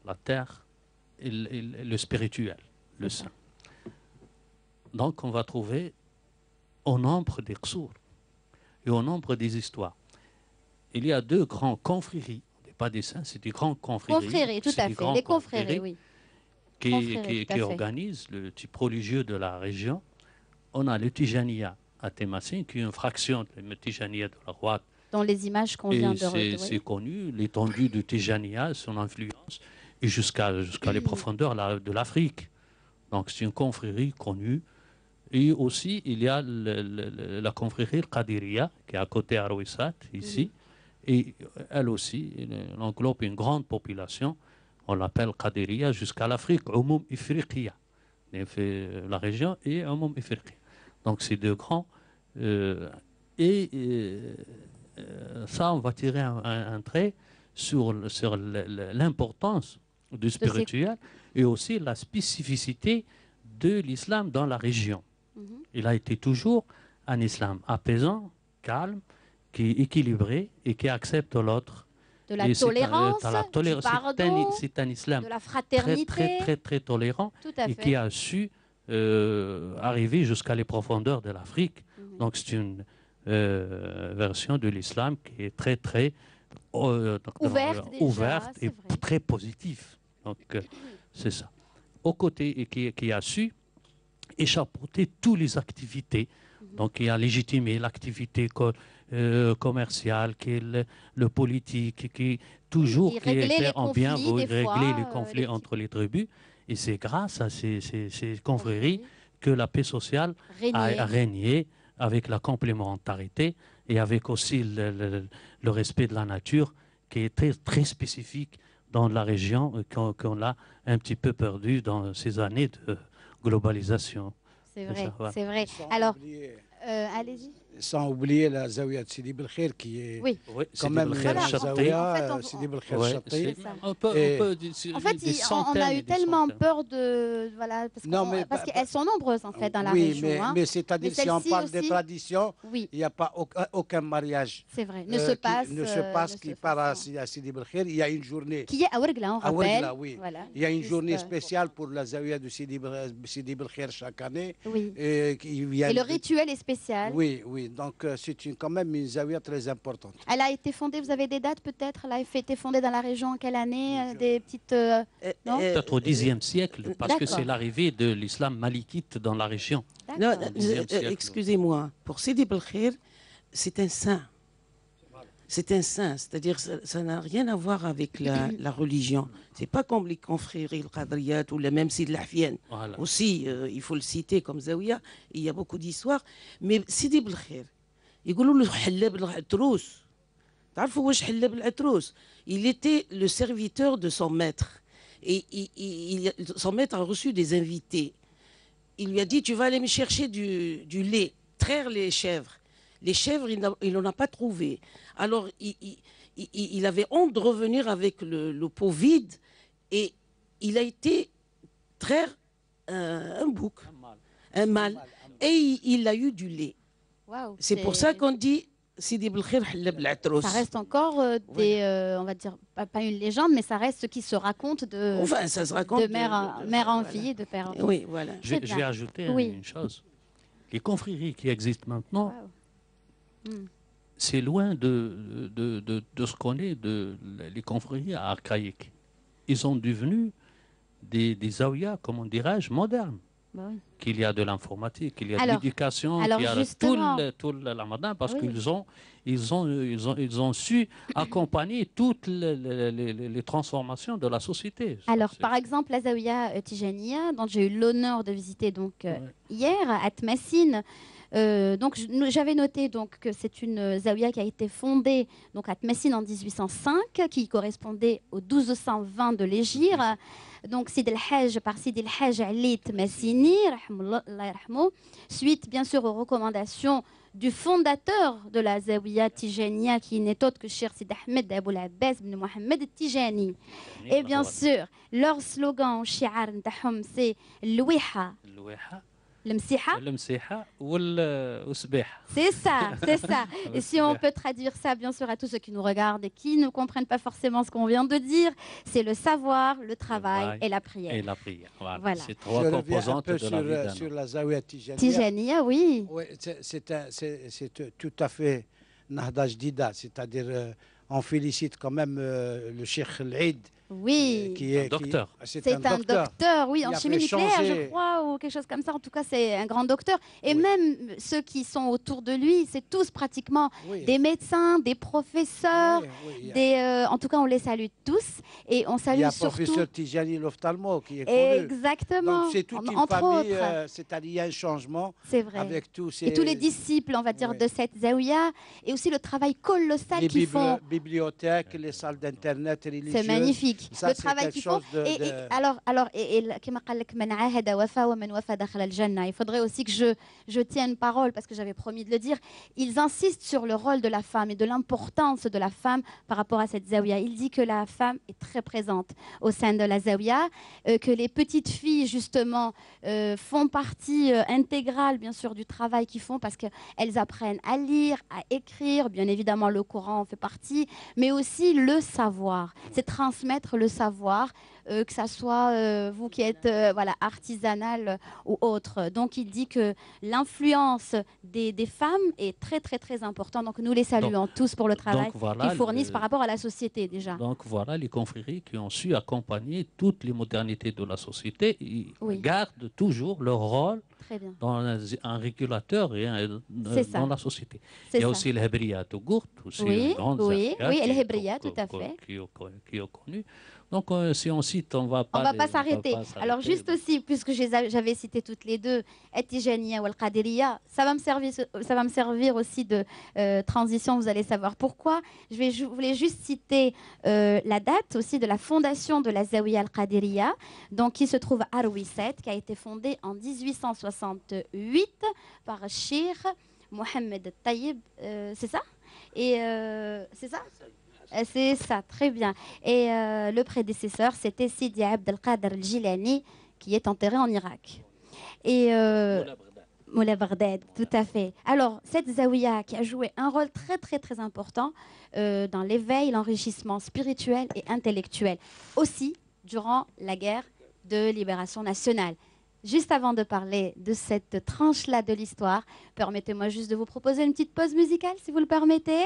la terre et le spirituel, le saint. Donc on va trouver au nombre des Khsour et au nombre des histoires. Il y a 2 grands confréries, pas des saints, c'est des grands confréries. Confréries, tout C'est à des fait. grands Les confréries, confréries oui. Confrérie, tout à qui fait. organise le type religieux de la région. On a le Tijaniya à Temasin, qui est une fraction de Tijaniya de la Roite. Dans les images qu'on vient Et de c'est connu, l'étendue de Tijaniya, son influence, et jusqu'à les profondeurs de l'Afrique. Donc c'est une confrérie connue. Et aussi, il y a la confrérie Qadiriya, qui est à côté à Rouissat, ici. Et elle aussi, elle englobe une grande population. On l'appelle Qadiriya jusqu'à l'Afrique, Oumoum Ifriqiya. La région et Oumoum Ifriqiya. Donc c'est deux grands. Ça, on va tirer un trait sur l'importance du spirituel et aussi la spécificité de l'islam dans la région. Il a été toujours un islam apaisant, calme, qui est équilibré et qui accepte l'autre. De la Et tolérance, du pardon, c'est un islam de la très, fraternité. très tolérant Tout à et fait. qui a su arriver jusqu'à les profondeurs de l'Afrique. Donc c'est une version de l'islam qui est très Ouverte déjà, ouverte c'est et vrai. très positive. Donc c'est ça. Au côté, et qui a su échapper toutes les activités. Donc il a légitimé l'activité commerciale, qui est le politique, qui toujours Il qui réglait était les en bien, conflits, des fois, régler les les conflits petits- entre les tribus. Et c'est grâce à ces confréries que la paix sociale a régné avec la complémentarité et avec aussi le respect de la nature qui est très spécifique dans la région qu'on a un petit peu perdu dans ces années de globalisation. C'est C'est vrai, ça, voilà. c'est vrai. Sans Alors, oublier- allez-y. sans oublier la Zawiya de Sidi Belkhair qui est Oui. Oui, quand Sidi même Belkhair Voilà, la Chatti. en Zawiya fait, Sidi Belkhair Ouais, Chatti. c'est- C'est ça. on peut Et- dire En fait, des on centaines a et eu des tellement centaines. peur de... Voilà, Non, mais parce pas- qu'elles sont nombreuses, en fait, dans la oui, région. Hein. mais c'est-à-dire Mais si on celle-ci parle des aussi- traditions, Oui, il n'y a pas aucun mariage c'est vrai. Ne se passe... ne se passe ne qui se part fasse- à Sidi Belkhair. Il y a une journée. Qui est à Ouargla, on À rappelle. Ouargla, oui. Voilà. Il y a une Juste, journée spéciale pour la Zawiya de Sidi Belkhair chaque année. Oui. Qui vient Et le de- rituel est spécial. Oui, oui. Donc c'est quand même une Zawiya très importante. Elle a été fondée, vous avez des dates peut-être? Elle a été fondée dans la région en quelle année? Des petites... Non Peut-être au Xe siècle, parce que D'accord. c'est l'arrivée de l'islam malikite dans la région. Non, D'accord. Dixième siècle. excusez-moi, pour Sidi Belkhair, c'est un saint. C'est un saint, c'est-à-dire ça n'a rien à voir avec la religion. C'est pas comme les confréries, le Qadriyat ou le même Sidi Lahfian. Voilà. Aussi, il faut le citer comme Zawiya, il y a beaucoup d'histoires. Mais Sidi Belkhair, يقولوا له حلاب العتروس. تعرفوا واش حلاب العتروس? Il était le serviteur de son maître. Et son maître a reçu des invités. Il lui a dit, tu vas aller me chercher du lait, traire les chèvres. Les chèvres, il n'en a pas trouvé. Alors, il avait honte de revenir avec le pot vide et il a été traire un bouc, un mâle. Et il a eu du lait. Waouh, C'est pour ça qu'on dit Sidi Belkhair حلب العتروس. Ça reste encore on va dire, pas une légende, mais ça reste ce qui se raconte de, Enfin, ça se raconte de mère en voilà. fille, de père en fille. Oui, voilà. Je bien. vais ajouter Oui. une chose. Les confréries qui existent maintenant, Waouh. c'est loin de ce qu'on est les confréries archaïques. Ils sont devenus des zawiyas, comment dirais-je, modernes. Bah oui. Qu'il y a de l'informatique, qu'il y a de Alors- l'éducation, alors qu'il y a justement- tout le ramadan, parce Oui. qu'ils ont su accompagner toutes les transformations de la société. Alors, C'est- par exemple, la Zawiya Tijaniya, dont j'ai eu l'honneur de visiter hier à Tmassine. Donc, j'avais noté donc, que c'est une Zawiya qui a été fondée donc, à Tmassine en 1805, qui correspondait au 1220 de l'Hégire. Donc, Sid el-Hajj par Sid el-Hajj Ali Tmassini, Allah yarhamou, suite bien sûr aux recommandations du fondateur de la Zawiya Tijaniya, qui n'est autre que Cheikh Sid Ahmed Abou Abbas ibn Mohamed Tijani. Et bien sûr, leur slogan, shi'ar نتاعهم, c'est الويحة الواحة المسيحة. المسيحة والسباحة. C'est ça, c'est ça. Et si on peut traduire ça, bien sûr, à tous ceux qui nous regardent et qui ne comprennent pas forcément ce qu'on vient de dire, c'est le savoir, le travail et la prière. Et la prière. Voilà. Voilà. C'est Je trois reviens un composantes peu de la vie d'un sur homme. la Zawiya Tijaniya. Tijaniya, oui. Oui, c'est tout à fait Nahda Jdida, c'est-à-dire on félicite quand même le Cheikh L'Eid Oui. Docteur. C'est un docteur, oui, en chimie nucléaire, je crois, ou quelque chose comme ça. En tout cas, c'est un grand docteur. Et même ceux qui sont autour de lui, c'est tous pratiquement des médecins, des professeurs. En tout cas, on les salue tous. Et on salue surtout... Il y a professeur Tijani, l'ophtalmo, qui est connu. Exactement. Donc, c'est toute une entre famille, autres. c'est-à-dire il y a un changement. C'est vrai. Avec tous ces... Et tous les disciples, on va dire, de cette zaouia. Et aussi le travail colossal qu'ils font. Les bibliothèques, les salles d'internet religieuses. C'est magnifique. Ça, le travail qu'ils font. Il faudrait aussi que je tienne parole, parce que j'avais promis de le dire. Ils insistent sur le rôle de la femme et de l'importance de la femme par rapport à cette zaouia. Il dit que la femme est très présente au sein de la zaouia, que les petites filles, justement, font partie intégrale, bien sûr, du travail qu'ils font, parce qu'elles apprennent à lire, à écrire. Bien évidemment, le Coran en fait partie, mais aussi le savoir. C'est transmettre le savoir, que ça soit vous qui êtes artisanal ou autre. Donc il dit que l'influence des femmes est très très très importante. Donc nous les saluons tous pour le travail qu'ils fournissent par rapport à la société déjà. Donc voilà les confréries qui ont su accompagner toutes les modernités de la société. Ils gardent toujours leur rôle dans un régulateur et dans la société. Il y a aussi le Hebriyat au Gourt, aussi une grande le Hebriyat, tout à fait. Qui est connu. Donc, si on cite, on ne va pas s'arrêter. Alors, juste aussi, puisque j'avais cité toutes les deux, Tijaniya ou Al-Qadiriya, ça va me servir aussi de transition, vous allez savoir pourquoi. Je voulais juste citer la date aussi de la fondation de la Zawiya Al-Qadiriya, donc qui se trouve à Arwisset, qui a été fondée en 1868 par Cheikh Mohamed Taïb, c'est ça? Et c'est ça? C'est ça, très bien. Et le prédécesseur, c'était Sidi Abd al-Qadir al-Jilani, qui est enterré en Irak. Et Moula Baghdad, tout à fait. Alors, cette zaouia qui a joué un rôle très, très, très important dans l'éveil, l'enrichissement spirituel et intellectuel, aussi durant la guerre de libération nationale. Juste avant de parler de cette tranche-là de l'histoire, permettez-moi juste de vous proposer une petite pause musicale, si vous le permettez,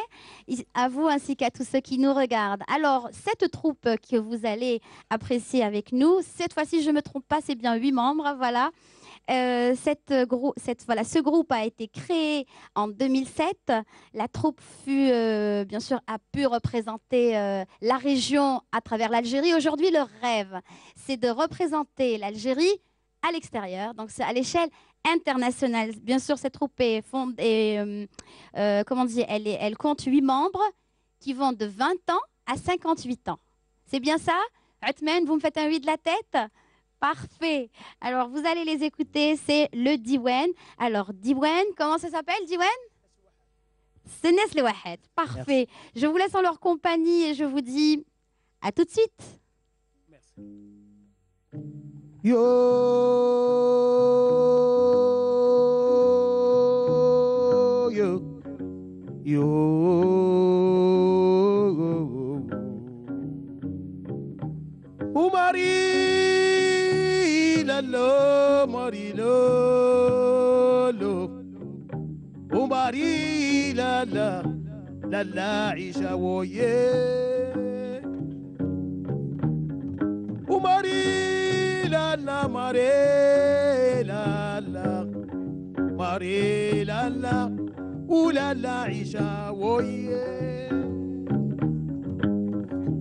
à vous ainsi qu'à tous ceux qui nous regardent. Alors, cette troupe que vous allez apprécier avec nous, cette fois-ci, je ne me trompe pas, c'est bien 8 membres, voilà. Ce groupe a été créé en 2007. La troupe bien sûr, a pu représenter la région à travers l'Algérie. Aujourd'hui, leur rêve, c'est de représenter l'Algérie à l'extérieur, donc c'est à l'échelle internationale. Bien sûr, cette troupe est fondée, elle compte 8 membres qui vont de 20 ans à 58 ans. C'est bien ça? Othman, vous me faites un oui de la tête? Parfait. Alors, vous allez les écouter, c'est le Diwan. Alors, Diwan, comment ça s'appelle, Diwan? C'est Nesle Wahed. Parfait. Merci. Je vous laisse en leur compagnie et je vous dis à tout de suite. Merci. Yo, yo, yo, Marie lalo, Marie lalo, Marie lala, lala Isha woye, Marie lala, Marie lala, Marie lala, lala Isha woye,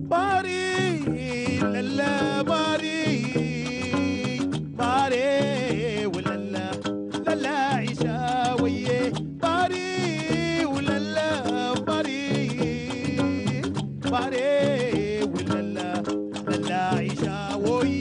Marie lala, Marie, Marie lala, lala Isha woye, Marie lala, Marie, Marie lala, lala Isha woye.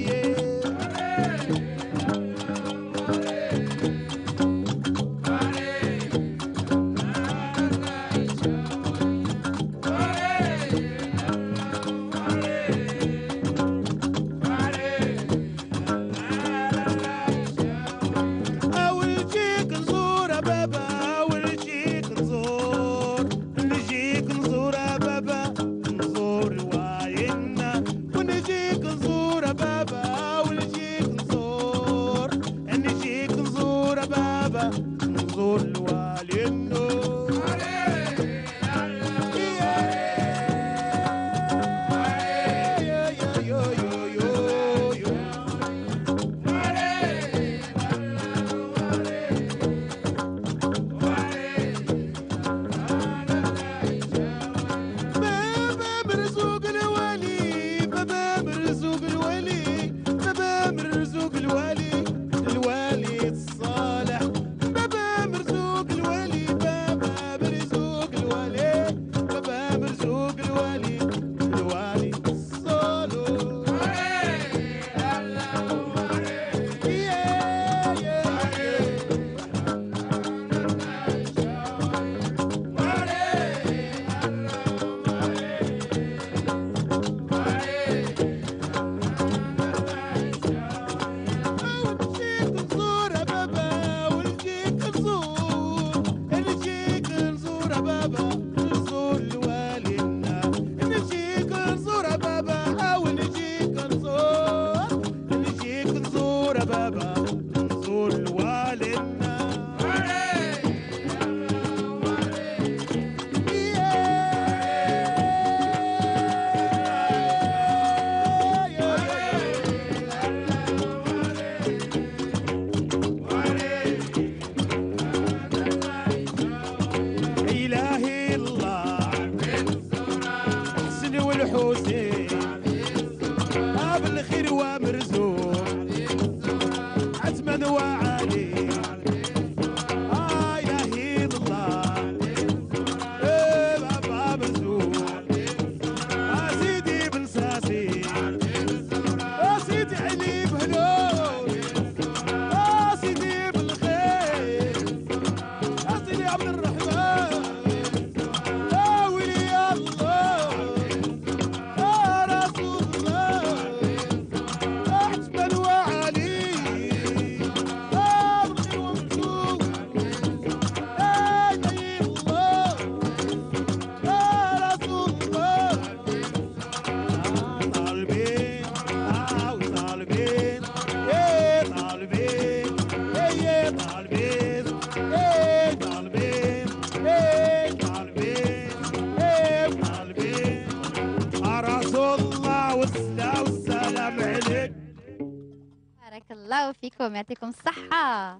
Barakallahu fikum, yatikum saha.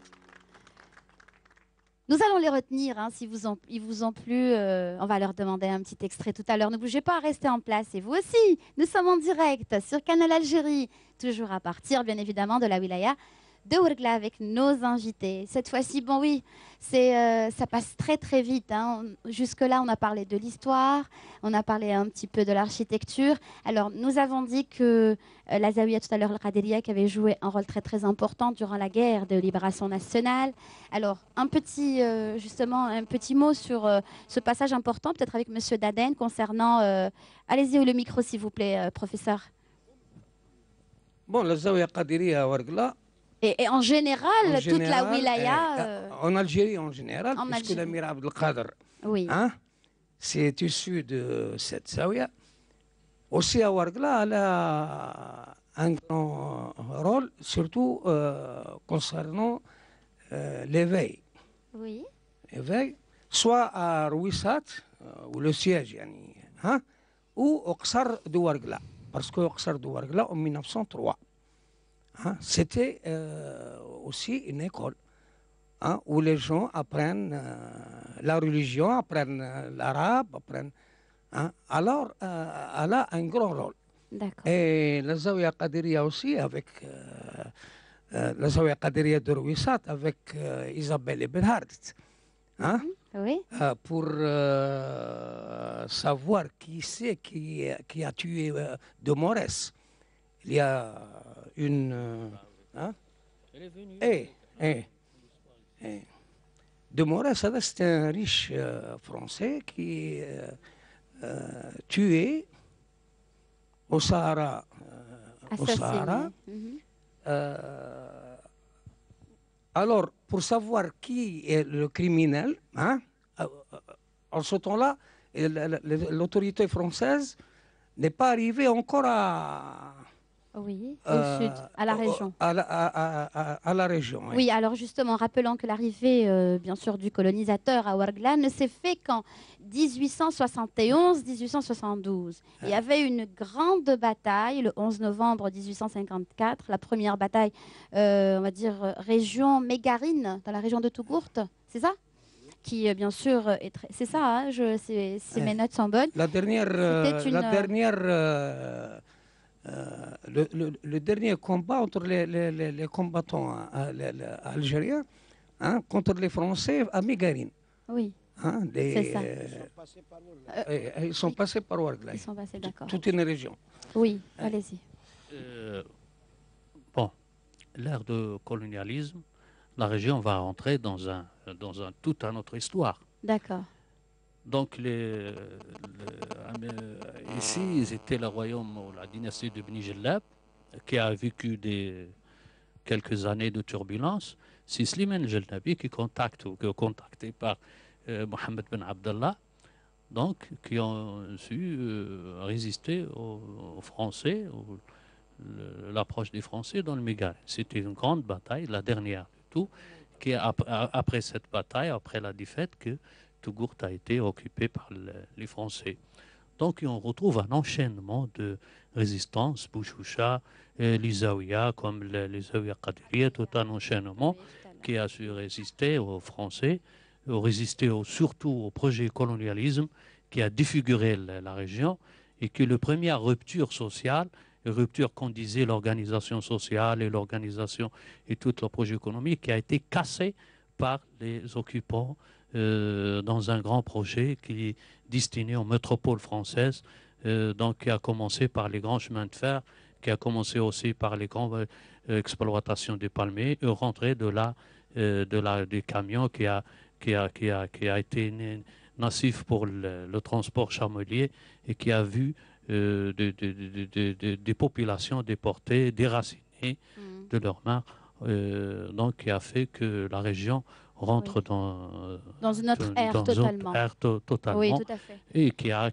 Nous allons les retenir, hein, si ils vous ont plu. On va leur demander un petit extrait tout à l'heure. Ne bougez pas, restez en place. Et vous aussi, nous sommes en direct sur Canal Algérie, toujours à partir, bien évidemment, de la wilaya de Ouargla avec nos invités. Cette fois-ci, bon oui, ça passe très très vite, hein. Jusque-là, on a parlé de l'histoire, on a parlé un petit peu de l'architecture. Alors, nous avons dit que la Zawiya tout à l'heure, le Qadiriya, qui avait joué un rôle très très important durant la guerre de libération nationale. Alors, justement, un petit mot sur ce passage important, peut-être avec Monsieur Daden, concernant... allez-y, le micro, s'il vous plaît, professeur. Bon, la Zawiya Qadiriya à Ouargla, et en général, toute la wilaya... en Algérie en général, puisque l'Amir Abdelkader, oui. Hein, c'est issu de cette Zawiya. Aussi à Ouargla, elle a un grand rôle, surtout concernant l'éveil. Oui. L'éveil, soit à Rouissat, où le siège, hein, ou au Qsar de Ouargla. Parce qu'au Qsar de Ouargla, en 1903, hein, c'était aussi une école, hein, où les gens apprennent la religion, apprennent l'arabe, apprennent. Hein. Alors, elle a un grand rôle. Et la Zawiya Qadiriya aussi, avec la Zawiya Qadiriya de Rouissat, avec Isabelle Ibn Hart, hein, oui. pour savoir qui c'est qui a tué de Morès. Il y a une... hein? De Morès, c'est un riche français qui tué au Sahara. Alors, pour savoir qui est le criminel, hein, en ce temps-là, l'autorité française n'est pas arrivée encore à... Oui, au sud, à la région. À la région, oui. Oui, alors justement, rappelons que l'arrivée, bien sûr, du colonisateur à Ouargla ne s'est fait qu'en 1871-1872. Il y avait une grande bataille le 11 novembre 1854, la première bataille, on va dire, région mégarine, dans la région de Tougourte, c'est ça? Qui, bien sûr, est très... C'est ça, hein, mes notes sont bonnes. Le dernier combat entre les combattants algériens, hein, contre les Français à Mégarine. Oui, hein, c'est ça. Ils sont passés par Ouargla. Ils sont passés, d'accord. Toute une région. Oui, allez-y. Bon, l'ère de colonialisme, la région va rentrer dans toute une autre histoire. D'accord. Donc, ici, c'était le royaume, la dynastie de Beni Jellab, qui a vécu quelques années de turbulence. C'est Slimane Jellabi qui est contacté par Mohammed Ben Abdallah, donc, qui ont su résister aux Français, l'approche des Français dans le Mégare. C'était une grande bataille, la dernière de tout, qui après cette bataille, après la défaite, que Tougourt a été occupé par les Français. Donc on retrouve un enchaînement de résistance, Bouchoucha, les Zawiya, comme les Zawiya Qadiriya, tout un enchaînement qui a su résister aux Français, résister surtout au projet colonialisme qui a défiguré la région et que la première rupture sociale, rupture qu'on disait l'organisation sociale et l'organisation et tout le projet économique qui a été cassé par les occupants dans un grand projet qui est destiné aux métropoles françaises, donc qui a commencé par les grands chemins de fer, qui a commencé aussi par les grandes exploitations des palmiers, et rentrée des camions qui a été nocif pour le transport chamelier et qui a vu des populations déportées, déracinées de leurs mains, donc qui a fait que la région rentre dans une autre ère totalement. Oui, tout à fait. Et qui a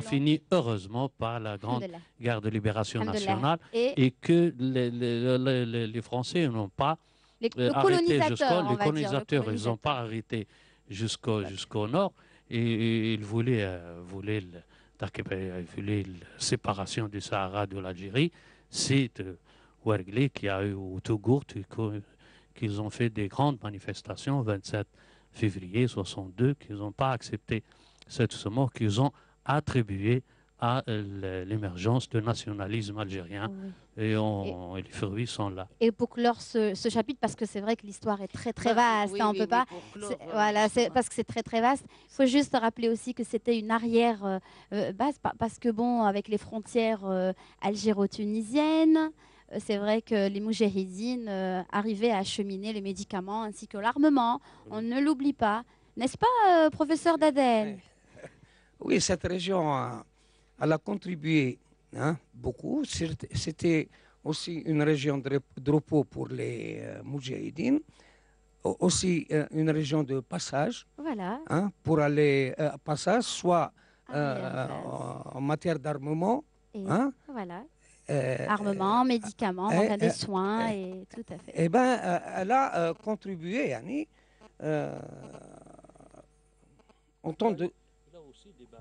fini heureusement par la grande guerre de libération nationale et que les Français n'ont pas arrêté les colonisateurs, ils n'ont pas arrêté jusqu'au nord et ils voulaient la séparation du Sahara de l'Algérie. C'est Ouargla qui a eu au Tougourt, qu'ils ont fait des grandes manifestations, 27 février 62, qu'ils n'ont pas accepté ce mot qu'ils ont attribué à l'émergence du nationalisme algérien. Oui. Et les fruits sont là. Et pour clore ce chapitre, parce que c'est vrai que l'histoire est très très vaste, Oui, hein, on oui, peut oui, pas. pour clore, Voilà, c'est l'histoire. parce que c'est très très vaste. Il faut juste rappeler aussi que c'était une arrière base, parce que bon, avec les frontières algéro-tunisiennes, c'est vrai que les moudjahidines arrivaient à acheminer les médicaments ainsi que l'armement. On ne l'oublie pas, n'est-ce pas, professeur Daden? Oui, cette région, elle a contribué beaucoup. C'était aussi une région de repos pour les moudjahidines, aussi une région de passage Voilà. pour aller passage, soit Arrière-base. en matière d'armement, Et voilà. euh, Armement, médicaments, donc des soins, euh, et tout à fait. eh ben, elle a contribué en temps de...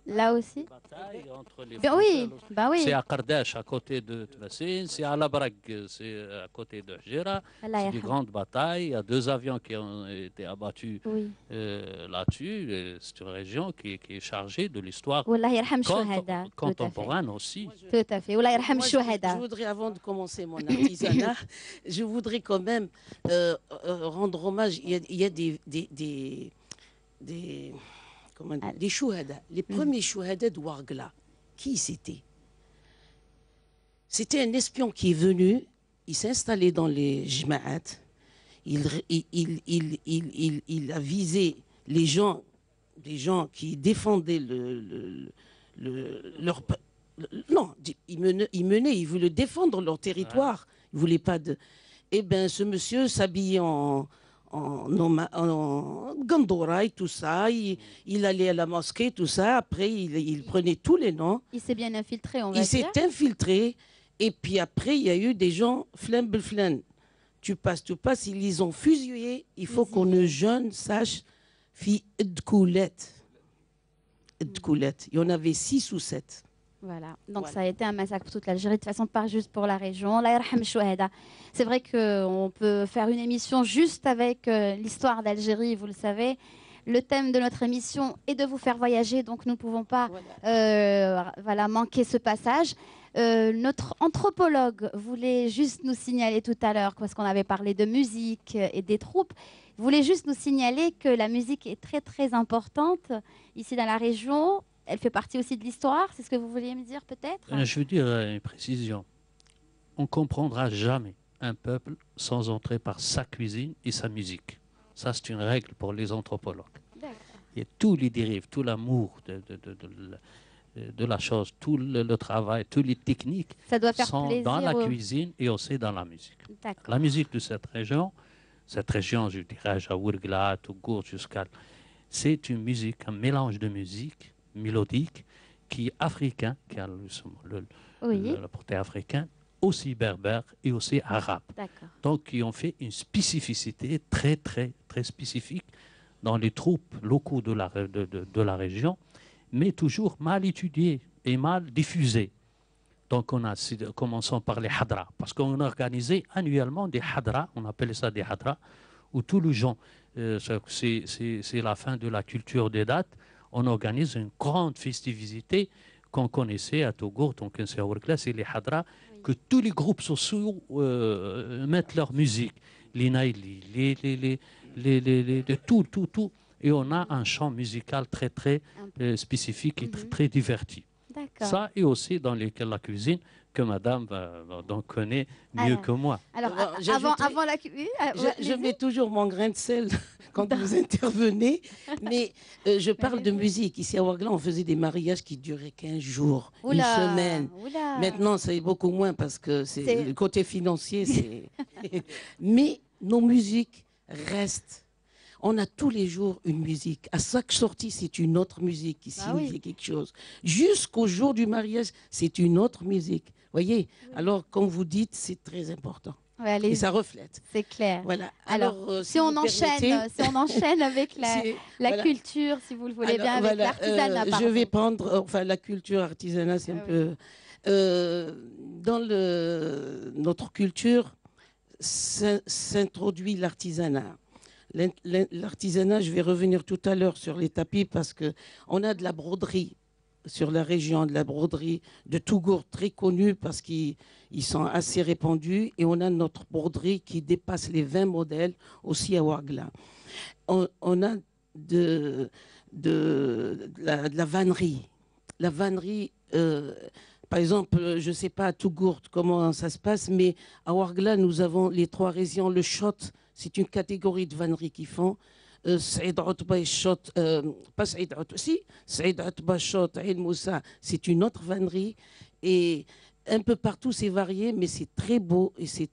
Là aussi. Batailles entre les Ben oui, frontières. bah oui. C'est à Kardash, à côté de Tmassine, c'est à Labrak, c'est à côté de Hjera. Allah C'est des yarham. grandes batailles. Il y a 2 avions qui ont été abattus Oui. là-dessus. Et c'est une région qui est chargée de l'histoire Wallah yarham shuhada. Tout à fait. contemporaine aussi. Tout à fait. Wallah yarham Moi, je shuhada. voudrais, avant de commencer mon artisanat, je voudrais quand même rendre hommage. Il y a des chouhada. Les premiers chouhada de Ouargla, qui c'était? C'était un espion qui est venu, il s'est installé dans les jma'at, il a visé les gens qui défendaient leur... Non, il voulait défendre leur territoire. Il voulait pas de... Eh bien, ce monsieur s'habillait en Gandora et tout ça. Il allait à la mosquée, tout ça. Après, il prenait tous les noms. Il s'est bien infiltré, on va Il s'est dire. infiltré. Et puis après, il y a eu des gens flan belflan. Tu passes, ils les ont fusillés. Il faut qu'on ne jeune sache, fi Edkoulette. Il y en avait 6 ou 7. Voilà. Donc Voilà. ça a été un massacre pour toute l'Algérie, de toute façon pas juste pour la région. Allah yarham shuhada. C'est vrai qu'on peut faire une émission juste avec l'histoire d'Algérie, vous le savez. Le thème de notre émission est de vous faire voyager, donc nous ne pouvons pas voilà, manquer ce passage. Notre anthropologue voulait juste nous signaler tout à l'heure, parce qu'on avait parlé de musique et des troupes, voulait juste nous signaler que la musique est très très importante ici dans la région. Elle fait partie aussi de l'histoire, c'est ce que vous vouliez me dire peut-être? Je veux dire une précision. On ne comprendra jamais un peuple sans entrer par sa cuisine et sa musique. Ça, c'est une règle pour les anthropologues. D'accord. Et tous les dérives, tout l'amour de la chose, tout le travail, toutes les techniques Ça doit faire sont plaisir dans la aux- cuisine et aussi dans la musique. D'accord. La musique de cette région, je dirais, à Ouargla, Tougourt, jusqu'à... C'est une musique, un mélange de musique mélodique qui est africain, qui a Oui, le porté africain, aussi berbère et aussi arabe. d'accord. Donc, qui ont fait une spécificité très, très, très spécifique dans les troupes locaux de la région, mais toujours mal étudiées et mal diffusées. Donc, commençons par les hadras, parce qu'on organisait annuellement des hadras, on appelait ça des hadras, où tous les gens, c'est la fin de la culture des dates, on organise une grande festivité qu'on connaissait à Tougourt, on connaissait à Ouargla, c'est les hadras, que tous les groupes sociaux mettent leur musique, les naïlis, tout. Et on a un chant musical très, très spécifique et très diverti. D'accord. Ça, et aussi dans la cuisine, que madame donc connaît mieux Alors, que moi. Alors, J'ajouterais- avant la... Oui, Je mets toujours mon grain de sel quand vous intervenez, mais je parle de musique. Ici à Ouargla, on faisait des mariages qui duraient 15 jours, une semaine. Maintenant, c'est beaucoup moins parce que c'est le côté financier. Mais nos musiques restent. On a tous les jours une musique. À chaque sortie, c'est une autre musique qui signifie quelque chose. Jusqu'au jour du mariage, c'est une autre musique. Voyez. Alors, comme vous dites, c'est très important. Ouais, Et ça reflète. c'est clair. Voilà. Alors, si si on vous permettez, enchaîne avec la voilà. culture, si vous le voulez bien, Alors, avec l'artisanat. je pardon. vais prendre, la culture artisanale, c'est un peu... dans notre culture, s'introduit l'artisanat. L'artisanat, je vais revenir tout à l'heure sur les tapis parce qu'on a de la broderie sur la région, de la broderie de Tougour, très connue parce qu'ils sont assez répandus. Et on a notre broderie qui dépasse les 20 modèles aussi à Ouargla. On a de la vannerie. La vannerie, par exemple, je ne sais pas à Tougour comment ça se passe, mais à Ouargla, nous avons les 3 régions. Le shot, c'est une catégorie de vannerie qu'ils font. Saïd Outba Shot, pas Saïd Outba, si, Saïd Outba Shot, Aïd Moussa, c'est une autre vannerie. Et un peu partout, c'est varié, mais c'est très beau et c'est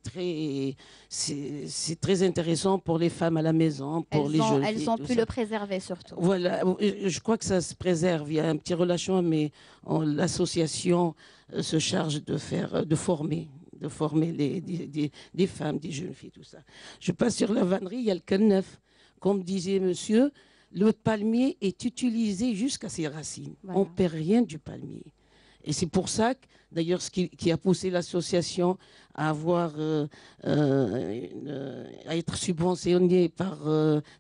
très intéressant pour les femmes à la maison, pour les jeunes filles. Elles ont pu le préserver surtout. Voilà, je crois que ça se préserve. Il y a un petit relâchement, mais l'association se charge de former des femmes, des jeunes filles, tout ça. Je passe sur la vannerie, il y a le canneuf. Comme disait monsieur, le palmier est utilisé jusqu'à ses racines. Voilà. On ne perd rien du palmier. Et c'est pour ça, d'ailleurs, ce qui a poussé l'association à être subventionnée par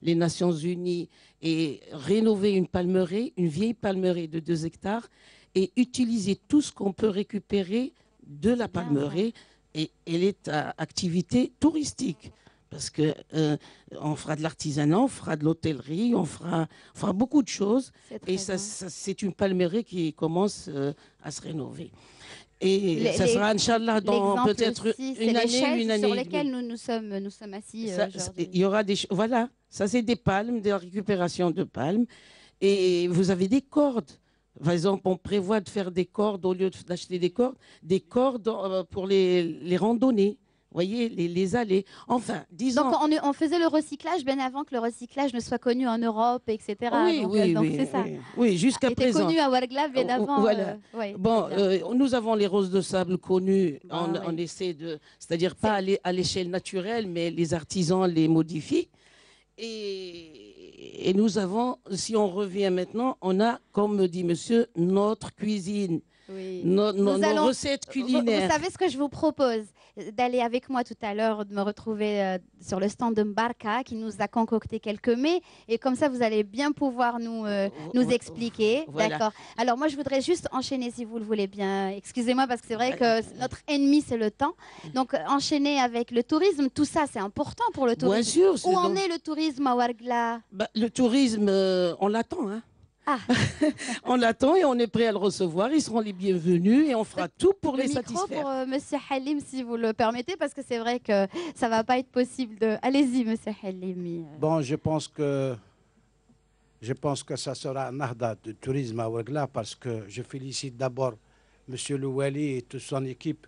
les Nations Unies et rénover une palmeraie, une vieille palmeraie de 2 hectares, et utiliser tout ce qu'on peut récupérer de la palmeraie. Et elle est à activité touristique. Parce qu'on fera de l'artisanat, on fera de l'hôtellerie, on fera beaucoup de choses. Et c'est une palmeraie qui commence à se rénover. Et ça sera, Inch'Allah, dans peut-être une année sur lesquelles nous sommes assis aujourd'hui. Il y aura voilà, ça c'est des palmes, de la récupération de palmes. Et vous avez des cordes. Par exemple, on prévoit de faire des cordes, au lieu d'acheter des cordes pour les randonnées. Vous voyez, les allées. Enfin, disons... Donc, on faisait le recyclage bien avant que le recyclage ne soit connu en Europe, etc. Oui, c'est ça. Oui, jusqu'à présent. C'était connu à Ouargla bien avant. Voilà. Bon, nous avons les roses de sable connues. On essaie de... C'est-à-dire pas à l'échelle naturelle, mais les artisans les modifient. Et nous avons, si on revient maintenant, on a, comme me dit monsieur, notre cuisine. Oui. Nos recettes culinaires. Vous savez ce que je vous propose? D'aller avec moi tout à l'heure, de me retrouver sur le stand de Mbarka qui nous a concocté quelques mets. Et comme ça, vous allez bien pouvoir nous expliquer. Voilà. D'accord. Alors moi, je voudrais juste enchaîner, si vous le voulez bien. Excusez-moi, parce que c'est vrai que notre ennemi, c'est le temps. Donc, enchaîner avec le tourisme, tout ça, c'est important pour le tourisme. Bien sûr. Où en est le tourisme à Ouargla? Le tourisme, on l'attend, hein. Ah. On l'attend et on est prêt à le recevoir. Ils seront les bienvenus et on fera tout pour les satisfaire. Pour Monsieur Halim, si vous le permettez, parce que c'est vrai que ça va pas être possible de. Allez-y, Monsieur Halim. Bon, je pense que ça sera un nahda de tourisme à Ouargla parce que je félicite d'abord Monsieur Louali et toute son équipe.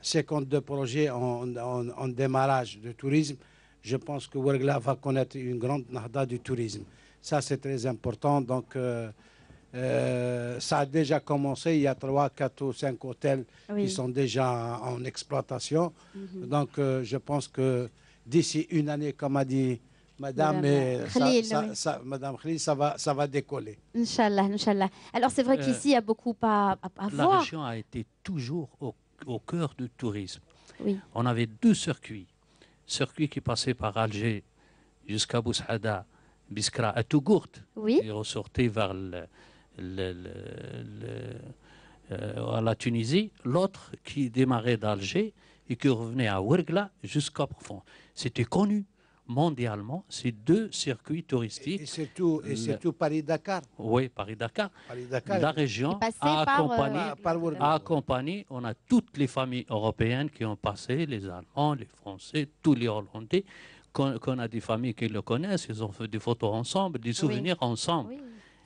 52 projets en démarrage de tourisme. Je pense que Ouargla va connaître une grande nahda du tourisme. Ça, c'est très important. Donc, ça a déjà commencé. Il y a 3, 4 ou 5 hôtels qui sont déjà en exploitation. Donc, je pense que d'ici une année, comme a dit Madame Madame Khalil, ça va décoller. Inch'Allah, Inch'Allah. Alors, c'est vrai qu'ici, il y a beaucoup à voir. La région a été toujours au cœur du tourisme. Oui. On avait 2 circuits. Circuit qui passait par Alger jusqu'à Boussaada, Biskra à Tougourt, et ressortait vers la Tunisie, l'autre qui démarrait d'Alger et qui revenait à Ouargla jusqu'à Profond. C'était connu mondialement, ces 2 circuits touristiques. Et surtout Paris-Dakar. Oui, Paris-Dakar. La région a accompagné, on a toutes les familles européennes qui ont passé, les Allemands, les Français, tous les Hollandais. Qu'on a des familles qui le connaissent, ils ont fait des photos ensemble, des souvenirs ensemble. Oui.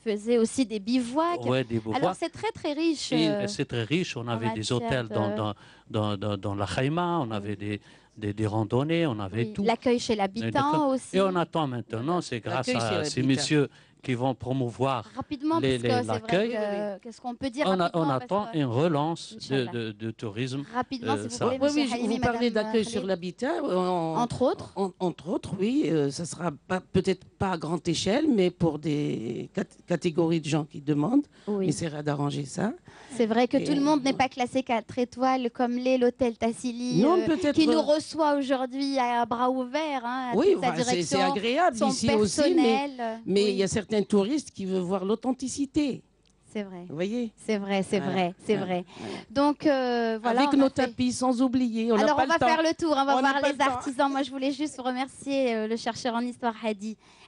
Ils faisaient aussi des bivouacs. Ouais, des bivouacs. Alors c'est très très riche. C'est très riche. On avait des hôtels dans la Khaïma, on avait des randonnées, on avait tout. L'accueil chez l'habitant aussi. Et on attend maintenant, c'est grâce à ces messieurs qui vont promouvoir Rapidement, parce que c'est l'accueil. vrai qu'est-ce qu'on peut dire On rapidement, attend parce que- une relance Inch'Allah. de tourisme. Rapidement, si vous ça- voulez, Oui, monsieur oui, Halimi, vous parlez madame d'accueil Khalid. sur l'habitat. Entre autres. Entre autres, oui. Ça sera peut-être pas à grande échelle, mais pour des catégories de gens qui demandent, on Oui. essaiera d'arranger ça. C'est vrai que Et- tout le monde n'est pas classé 4 étoiles comme l'hôtel Tassili, Non, peut-être- qui nous reçoit aujourd'hui à bras ouverts, hein, à Oui, toute sa enfin, c'est direction, agréable son ici aussi, personnel. mais Oui, il y a certains touristes qui veulent voir l'authenticité. c'est vrai. Vous voyez? C'est vrai, c'est Voilà, vrai, c'est voilà, vrai. voilà. Donc voilà. Avec on a nos fait- tapis, sans oublier. Alors n'a on pas va le temps. faire le tour, on va On n'a voir pas les le temps. artisans. Moi je voulais juste remercier le chercheur en histoire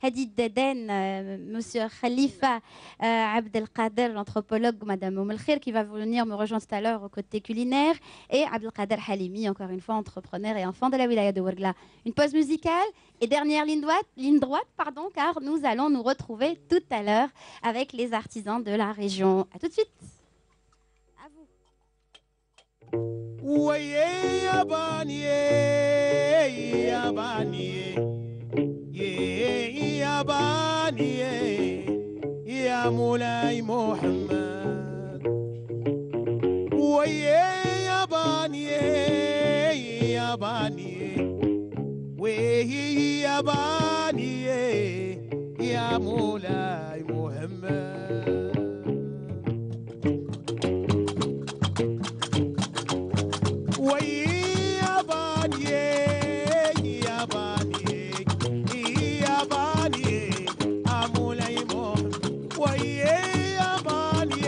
Hadi Deden, monsieur Khalifa Abdelkader, l'anthropologue, madame Oumelkhir, qui va venir me rejoindre tout à l'heure au côté culinaire, et Abdelkader Halimi, encore une fois entrepreneur et enfant de la wilaya de Ouargla. Une pause musicale et dernière ligne droite, car nous allons nous retrouver tout à l'heure avec les artisans de la région. À tout de suite. À vous. ويا ياباني ياباني ياباني يا مولاي محمد ويا ياباني ياباني وهي ياباني يا مولاي محمد ويا باني يا باني يا باني امولاي مو ويا باني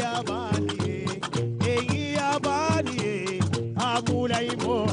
يا باني يا باني امولاي مو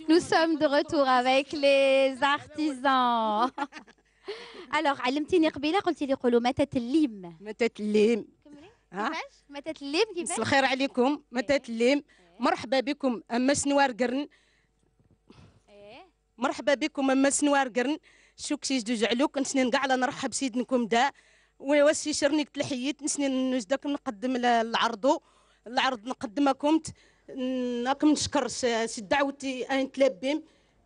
Nous sommes de retour avec les artisans. Alors علمتيني قبيله قلتي لي قولوا متى الليم. متى الليم. ها كيفاش؟ متى الليم مساء كيفاش؟ الخير عليكم. متى الليم. مرحبا بكم اما سنوار قرن. مرحبا بكم اما سنوار قرن. شوك سيز دو جعلوك نسنين كاع نرحب سيدنكم دا ويوسي شرنيك تلحيت نسنين نجدكم نقدم العرض نقدمكم ناكم نشكر سي دعوتي ان تلبيم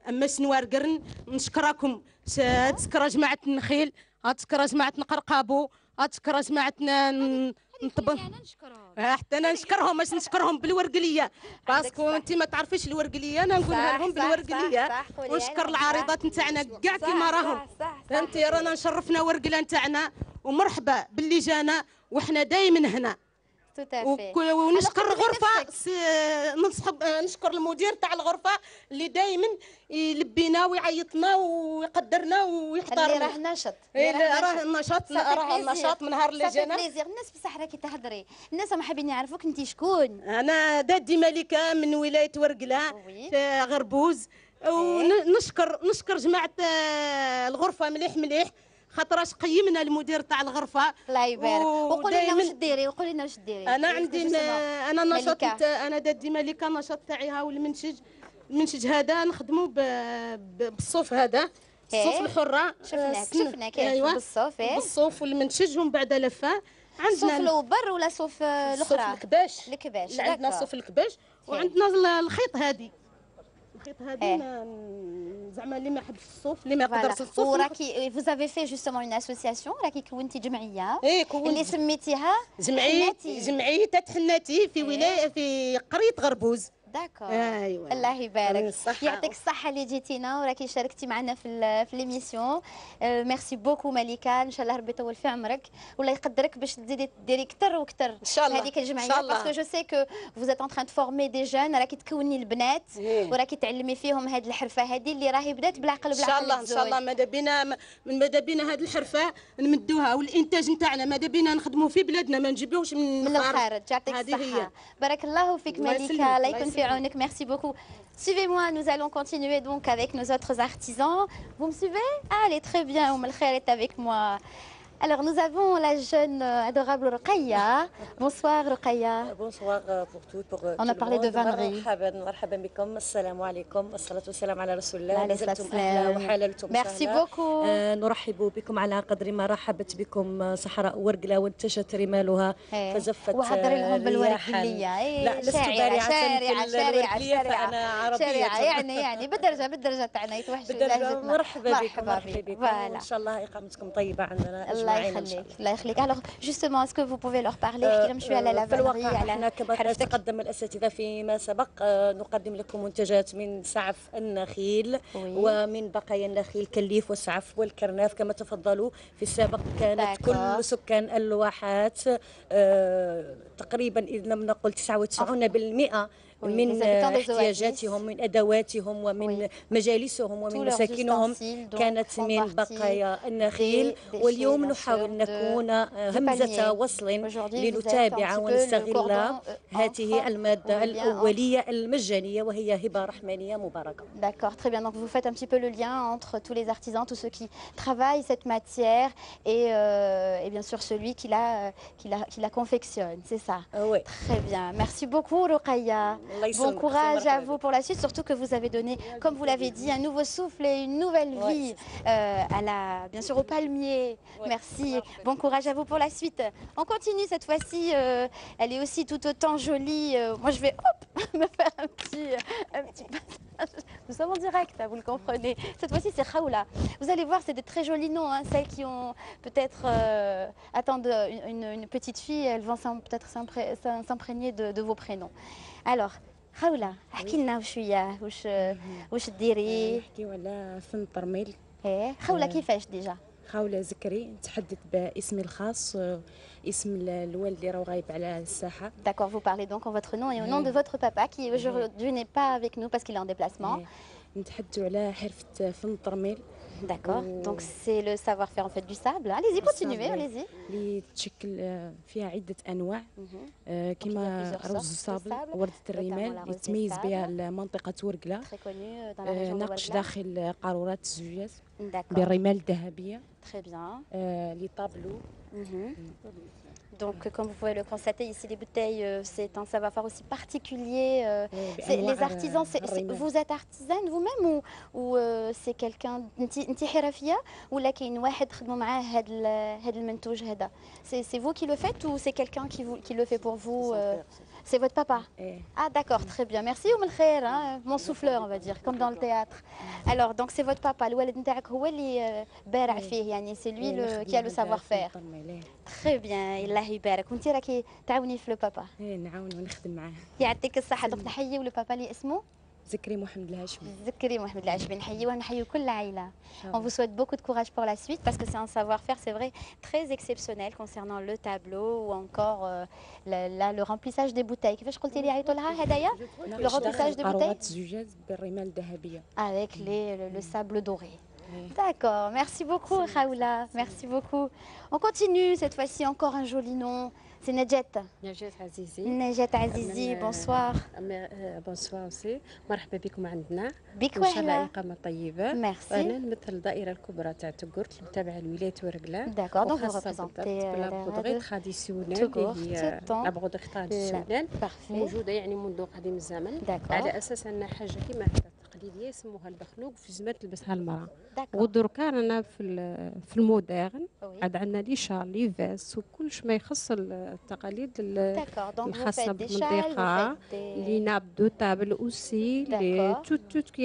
اما سنوار قرن نشكركم تذكر جماعه النخيل تذكر جماعه قرقابو تذكر جماعتنا نطبق حتى انا نشكرهم باش نشكرهم بالورقليه باسكو انت ما تعرفيش الورقليه انا نقولها لهم بالورقليه ونشكر العارضات نتاعنا كاع كيما راهم فهمتي رانا شرفنا ورقله نتاعنا ومرحبا باللي جانا وحنا دايما هنا ونشكر الغرفه نشكر المدير تاع الغرفه اللي دائما يلبينا ويعيطنا ويقدرنا ويختارنا اللي راه نشط راه النشاط من نهار اللي جانا الناس بصح راكي تهضري الناس ما حابين يعرفوك انت شكون. انا دادي ملكه من ولايه ورقله في غربوز ونشكر جماعه الغرفه مليح خاطراش قيمنا المدير تاع الغرفه. الله يبارك. وقولي لنا واش ديري انا عندي انا نشاط انا دادي ملكه النشاط تاعي هاو المنتج هذا نخدمه بالصوف هذا الصوف الحره شفنا كيف بالصوف بالصوف والمنتج ومن بعد لفه عندنا صوف الوبر ولا صوف الاخرى الكباش عندنا صوف الكباش وعندنا الخيط هذه زعما اللي ما يحبش الصوف اللي ما يقدرش الصوف وراكي vous avez fait justement une association راكي كونتي جمعيه اللي سميتيها جمعيه حناتي في ولايه في قريه غربوز. داكور ايوا الله يبارك يعطيك الصحه اللي جيتينا وراكي شاركتي معنا في ليميسيون. ميرسي بوكو مليكه ان شاء الله ربي يطول في عمرك ولا يقدرك باش تزيدي ديري اكثر واكثر ان شاء الله هذيك الجمعيه باسكو جو سي كو فوز ات ان تران دو فورمي دي جون راكي تكوني البنات وراكي تعلمي فيهم هذه الحرفه هذه اللي راهي بدات بالعقل ان شاء الله ماذا بينا هذه الحرفه نمدوها والانتاج نتاعنا ماذا بينا نخدموا في بلادنا ما نجيبوش من الخارج. يعطيك الصحه بارك الله فيك مليكه الله يكون في عونك. Merci beaucoup. Suivez-moi, nous allons continuer donc avec nos autres artisans. Vous me suivez? Allez, très bien, Oum El Khair est avec moi. Alors, nous avons la jeune adorable Rokhaya. Bonsoir, Rokhaya. Bonsoir pour tout. On a parlé de vannerie. مرحبا بكم. السلام عليكم والصلاة والسلام على رسول الله. نزلتم أهلا وحللتم. Merci beaucoup. نرحب بكم على قدر ما رحبت بكم صحراء ورقلة وانتشت رمالها فزفت وهضري لهم بالورقلية. لا لست بارعة فأنا عربية يعني بالدرجة تاعنا يتوحشوا لهجتنا. مرحبا بكم وإن شاء الله إقامتكم طيبة عندنا. الله يخليك. Alors justement, est-ce que vous pouvez leur parler احكي لهم شويه على لا في الواقع احنا كما تقدم الاساتذه فيما سبق نقدم لكم منتجات من سعف النخيل ومن بقايا النخيل كالليف والسعف والكرناف كما تفضلوا في السابق كانت كل سكان الواحات تقريبا إذا لم نقل 99% من احتياجاتهم من ادواتهم ومن مجالسهم ومن مساكنهم كانت من بقايا النخيل. واليوم نحاول نكون همزه وصل لنتابع ونستغل هذه الماده الاوليه المجانيه وهي هبه رحمانيه مباركه. D'accord, très bien. Donc vous faites un petit peu le lien entre tous les artisans, tous ceux qui travaillent cette matière et bien sûr celui qui la confectionne, c'est ça. Oui. Très bien. Merci beaucoup Rokhaya. Bon courage à vous pour la suite, surtout que vous avez donné, comme vous l'avez dit, un nouveau souffle et une nouvelle vie bien sûr au palmier. Ouais. Merci. Bon courage à vous pour la suite. On continue cette fois-ci. Elle est aussi tout autant jolie. Moi, je vais me faire un petit passage. Nous sommes en direct, hein, vous le comprenez. Cette fois-ci, c'est Khaoula. Vous allez voir, c'est des très jolis noms. Hein, celles qui ont peut-être attendent une petite fille, elles vont peut-être s'imprégner de vos prénoms. Alors, خولة احكي لنا شويه واش ديري. نحكيو على فن الترميل. خولة كيفاش ديجا؟ خولة زكري نتحدث باسمي الخاص اسم الوالد اللي راهو غايب على الساحه. D'accord, vous parlez donc en votre nom et au nom de votre papa qui aujourd'hui n'est pas avec nous parce qu'il est en déplacement. نتحدثوا على حرفه فن الترميل D'accord. Donc c'est le savoir-faire en fait du sable. Allez-y, continuez, الصابلة allez-y. اللي تشكل فيها عدة أنواع كما plusieurs رز sortes de الصابل sable, وردة notamment الرمال la اللي rose des تميز بها sables. منطقة ورقلة Très connu dans la région de نقش Ouargla. داخل قارورات الزجاج D'accord. بالرمال الذهبية Très bien. اللي طابلو Donc, comme vous pouvez le constater ici, les bouteilles, c'est un savoir-faire aussi particulier. بأنواع Les artisans, الرمال. vous êtes artisane vous-même ou c'est quelqu'un انت حرفية ولا كاين واحد خدموا معاه هاد المنتوج هذا. C'est vous qui le faites ou c'est quelqu'un qui le fait pour vous C'est votre papa. Ah d'accord, très bien. Merci Oum Khair, mon souffleur on va dire, comme dans le théâtre. Alors donc c'est votre papa, الوالد نتاعك هو اللي بارع فيه يعني c'est lui qui a le savoir-faire. Très bien, الله يبارك. وانت راكي تعاوني في لو بابا. نعاون ونخدم معاه. يعطيك الصحة. دونك نحييو لو بابا اللي اسمه ذكري محمد الهاشمي. ذكري محمد العشبي. نحييوه ونحييو كل العائلة. On vous souhaite beaucoup de courage pour la suite parce que c'est un savoir-faire, c'est vrai, très exceptionnel concernant le tableau ou encore le remplissage des bouteilles. كيفاش قلتي لي عيطوا لها هدايا؟ Le remplissage des bouteilles قارورات الزجاج بالرمال الذهبية. avec le sable doré. D'accord, merci beaucoup Khaoula, merci beaucoup. On continue cette fois-ci, encore un joli nom. C'est Nedjet. نجاة عزيزي. Nedjet Azizi, bonsoir. بونسوار اوسي، مرحبا بكم عندنا. بك وان شاء الله وهلا. اقامه طيبه. Merci. انا نمثل الدائره الكبرى تاع تقرت المتابعه لولايه ورقله. D'accord, donc vous وخاصة représentez بالضبط la بالبرودغي radio تراديسيونيل Tugurt, اللي هي temps. لا برودغي تراديسيونيل Parfait. موجوده يعني منذ قديم الزمن. D'accord. على اساس انها حاجه كيما هكذا تقليديه يسموها البخلوق في زمان تلبسها المراه. D'accord. ودركا رانا في المودرن Oui. عاد عندنا لي شال لي فاس وكلش ما يخص التقاليد D'accord, donc vous الخاصة faites des châles, بالمنطقة vous faites des... لي ناب دو تابل اوسي لي D'accord. توت كي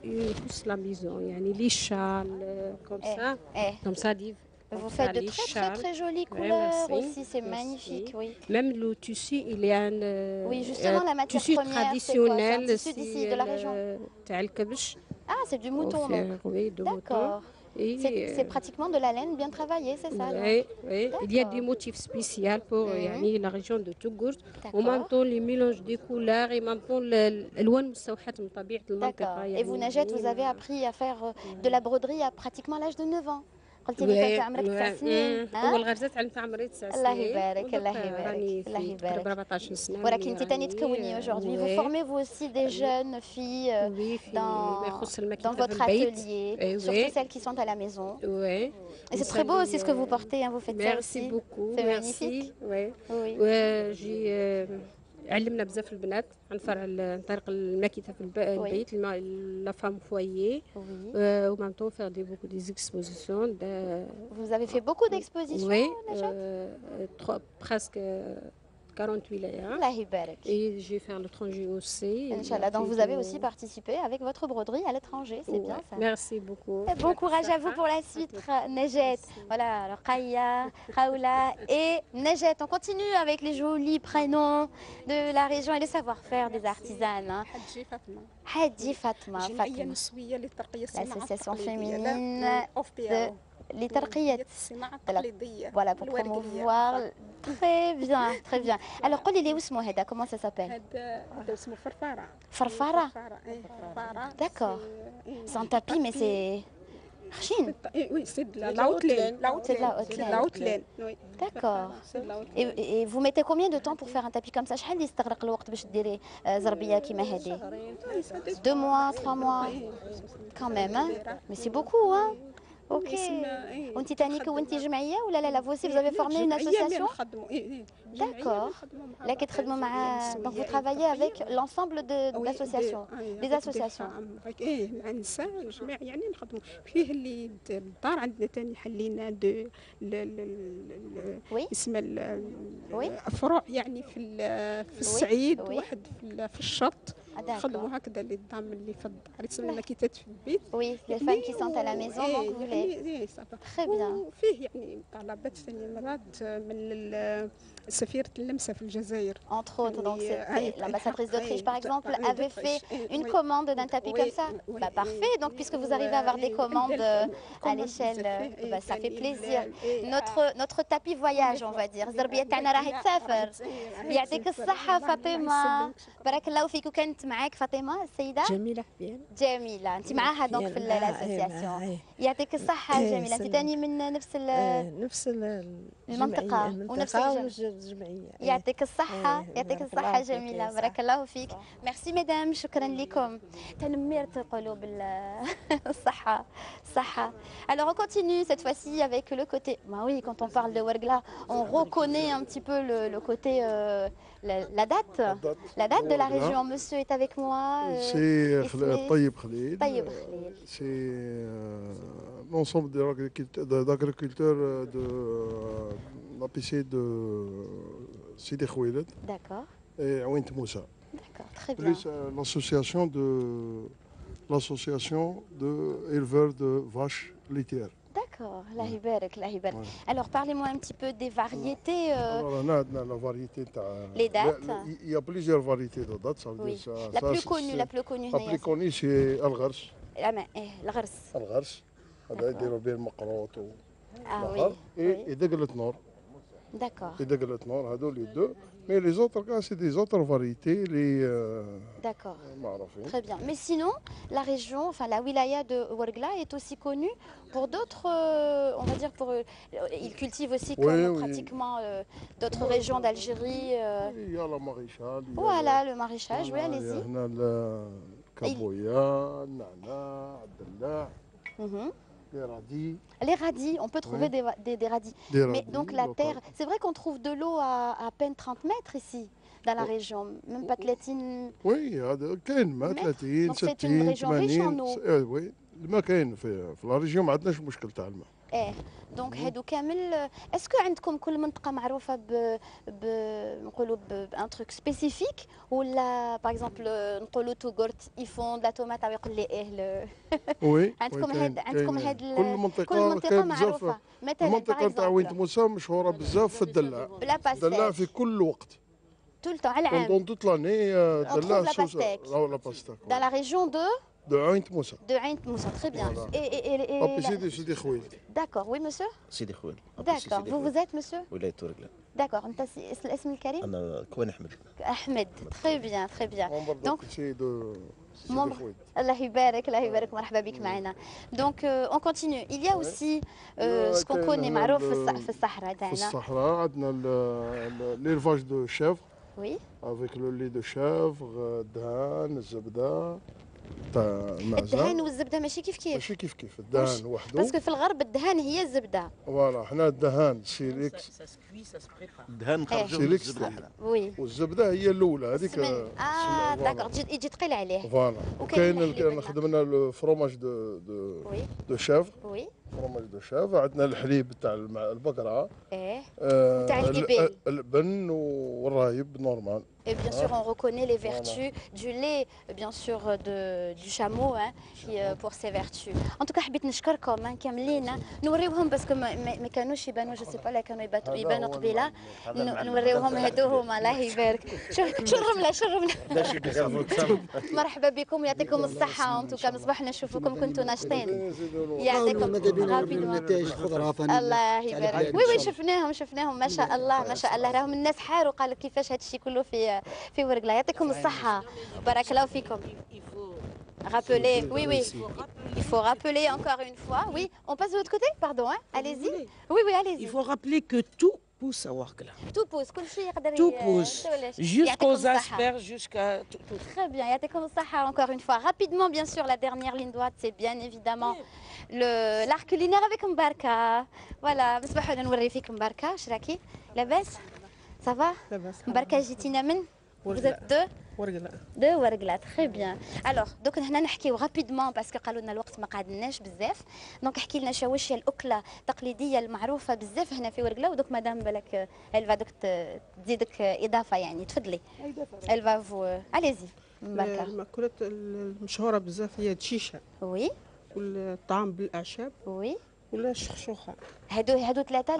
يخص لا ميزون يعني لي شال كوم سا Eh, كوم سا دي vous faites de très très jolies couleurs merci. aussi, c'est Merci. magnifique, oui. Même le tissu il est un Oui, justement, la matière tissu première, c'est quoi? traditionnel C'est un tissu d'ici, de la région. تاع الكبش Ah, c'est du mouton, donc. oui de mouton D'accord. et C'est pratiquement de la laine bien travaillée, c'est ça donc oui, oui. Il y a D'accord. des motifs spéciaux pour يعني la région de Tougourt. D'accord. En même temps, les mélanges des couleurs et en même temps الألوان مستوحاة من طبيعة D'accord. المنطقة. Et vous, Najat, vous avez appris à faire de la broderie à pratiquement l'âge de 9 ans. قلتي لي كانت عمرك 9 سنين. أول غرزة تعلمت عمري 9 سنين. الله يبارك الله راني يبارك الله في يبارك. تقريبا 14 سنة. ولكن انت تاني تكوني aujourd'hui. Vous formez vous aussi des jeunes filles ما يخص dans الماكينة votre في البيت. atelier, surtout celles qui sont à la maison. Oui. Et c'est très beau aussi ce que vous portez, hein, vous faites ça aussi. Merci beaucoup. C'est Merci. magnifique. Oui. Oui. وجي علمنا بزاف البنات عن طريق الماكينه في البيت لا فام فويي Oui. ومام طون فير دي بوكو دي اكسبوزيسيون Vous avez fait beaucoup d'expositions, وي Najat presque 48 ولاية. الله يبارك. Et j'ai fait à l'étranger aussi. Inch'Allah. Donc vous avez aussi participé avec votre broderie à l'étranger, c'est bien ça. Merci beaucoup. Bon courage à vous pour la suite, Najat. Voilà, Raqaya, Khaoula et Najat. On continue avec les jolis prénoms de la région et les savoir-faire des artisanes. hein. حجي فاطمة Hadji Fatma, جمعية Fatma. نسوية لترقية الصناعة L'association التقليدية féminine أوفبياو لترقية الصناعة de la- التقليدية voilà, pour الورقية. promouvoir. Très bien, très bien. Alors, قولي لي واسمه هذا, comment ça s'appelle? هذا اسمه فرفارة. Farfara. إيه، فرفارة. D'accord. إيه، C'est un tapis, mais c'est خشين. Oui, c'est de la haute-laine. C'est de la haute C'est de laine. la haute-laine, oui. D'accord. C'est de la haute-laine. Et vous mettez combien de temps pour faire un tapis comme ça? شحال اللي يستغرق الوقت باش ديري زربية كيما هذه? 2 mois, 3 mois. Quand même, hein? Mais c'est beaucoup, hein? Ok. وانت تاني كونتي جمعية ولا لا vous aussi vous avez formé une association? D'accord. Là qui تخدموا مع donc vous travaillez avec l'ensemble d'associations, des associations. ايه مع النساء الجميع يعني نخدموا فيه اللي الدار عندنا ثاني حلينا دو اسم الفروع يعني في الصعيد واحد في الشط نخدموا هكذا اللي الدعم اللي في الدار يسمى ماكيتات في البيت. Oui, les femmes qui sont à la maison donc vous les. Très bien. وفيه يعني طلبات ثاني مرات من سفيرة اللمسة في الجزائر. Entre autres, donc l'ambassadrice d'Autriche par exemple avait fait une commande d'un tapis comme ça. Bah parfait, donc puisque vous arrivez à avoir des commandes à l'échelle, bah, ça fait plaisir. Notre tapis voyage on va dire. زربية تاعنا راهي تسافر. يعطيك الصحة فاطمة. بارك الله فيك وكانت كانت معاك فاطمه السيده جميلة حبيان. جميله، انت معاها دونك في الاسوسياسيون. يعطيك الصحه جميله. انت ثاني من نفس نفس المنطقه ونفس الجمعيه. يعطيك الصحه يعطيك الصحه جميله، بارك الله فيك. ميرسي مدام، شكرا لكم. تنمرت قلوب الصحه الصحه. Alors on continue cette fois-ci avec le côté. Bah oui, quand on parle de Ouargla, on reconnaît un petit peu le côté la date de la région. Monsieur est avec moi. C'est Taïeb Khalil. Taïeb Khalil. C'est l'ensemble d'agriculteurs de l'APC de Sidi Khouiled. D'accord. Et Ouint Moussa. D'accord, très bien. Plus l'association de éleveurs de vaches laitières. D'accord, Allah يبارك الله يبارك. Alors parlez-moi un petit peu des variétés. Alors on a la variété. Les dates. Il y a plusieurs variétés de dates. Oui. La plus connue. La plus connue c'est Al-Ghars. Ah mais الغرس. الغرس. هذا يديروا به المقروط oui. Et دقلة نور. D'accord. Et دقلة نور هذول les deux. Mais les autres cas, c'est des autres variétés, les. D'accord. Très bien. Mais sinon, la région, enfin la wilaya de Ouargla est aussi connue pour d'autres, on va dire, ils cultivent aussi comme pratiquement d'autres régions d'Algérie. Il y a la maréchal. Voilà, le maraîchage, oui, allez-y. Il y a le kabouya, le nana, le abdallah. Les radis. Les radis, on peut trouver des radis. Mais donc la terre, c'est vrai qu'on trouve de l'eau à peine 30 mètres ici, dans la région, même pas 30. Oui, il y a 30, donc c'est une région riche en eau. Oui, الماء كاين في la région ما عندناش مشكل تاع الماء. دونك هادو كامل. اسكو عندكم كل منطقه معروفه نقولوا بان تروك سبيسيفيك ولا باغ اكزومبل نقولوا توغورت يفون لا طوماط او يقول لي وي عندكم هاد كل منطقه معروفه. مثلا المنطقه تاع وين موسى مشهوره بزاف في الدلاع. الدلاع في كل وقت. Tout le temps, à l'âme. Pendant toute l'année, on trouve la pastèque. La pastèque. Dans la région de Aïnt Moussa. De Aïnt Moussa, très bien. Voilà. Et Sidi Khouiled. D'accord, oui monsieur. Sidi Khouiled. D'accord, vous êtes monsieur. ولاية Ouargla. D'accord, انت الاسم الكريم؟ أنا كوان أحمد. أحمد, très bien, très bien. Donc الله يبارك الله يبارك, مرحبا بك معنا. Donc on continue. Il y a aussi ce qu'on connaît معروف في الصحراء تاعنا. في الصحراء عندنا l'élevage de chèvres. Oui. Avec le lait de chèvre, الدهان, الزبدة. الدهان والزبده ماشي كيف ماشي كيف الدهان وحده. باسكو في الغرب الدهان هي الزبده. فوالا حنا الدهان سيليكس. الدهان نخرجوا من الزبده حنا. وي. والزبده هي الاولى هذيك. داكور يجي ثقيل عليه. فوالا. وكاين خدمنا الفروماج دو شيفر. وي. فروماج دو شيفر. عندنا الحليب تاع البقره. تاع الإبل. اللبن والرايب نورمال. Et bien sûr, on reconnaît les vertus du lait, bien sûr, du chameau, hein, qui, pour ses vertus. En tout cas, حبيت نشكركم كاملين نوريوهم باسكو ما كانوش يبانوا جو سي با لا كانوا يبانوا قبيله نوريوهم هذوهم الله يبارك. شو الرمله مرحبا بكم ويعطيكم الصحه. ان توكا مصباح نشوفكم كنتوا ناشطين. يعطيكم نتائج خضره فنيه. الله يبارك. وي شفناهم ما شاء الله راهم الناس حاروا قالوا كيفاش هذا الشيء كله في Ouargla. يعطيكم الصحة. بارك الله فيكم. Rappeler, oui. Il faut rappeler encore une fois. Oui, on passe de l'autre côté, pardon. Hein. Allez-y. Oui, allez-y. Il faut rappeler que tout pousse à Ouargla. Tout pousse. Tout pousse. Jusqu'aux asperges, jusqu'à tout. Très bien. يعطيكم الصحة encore une fois. Rapidement, bien sûr, la dernière ligne droite, c'est bien évidemment l'art culinaire avec Mbarka. Voilà. مسمحوا لنا نوري فيك مباركة. اش راكي؟ لاباس؟ Ça va? مباركة جيتينا من؟ Vous êtes de Ouargla, très bien. Alors, donc هنا نحكيو rapidement باسكو قالوا لنا الوقت ما قعدناش بزاف. دونك احكي لنا واش هي الأكلة التقليدية المعروفة بزاف هنا في Ouargla ودوك مدام بالك الفا دوك تزيدك إضافة يعني تفضلي. الفا فو allez-y. مباركة. المأكولات المشهورة بزاف هي الشيشة. وي. والطعام بالأعشاب. وي. ولا الشخشوخة. هادو ثلاثة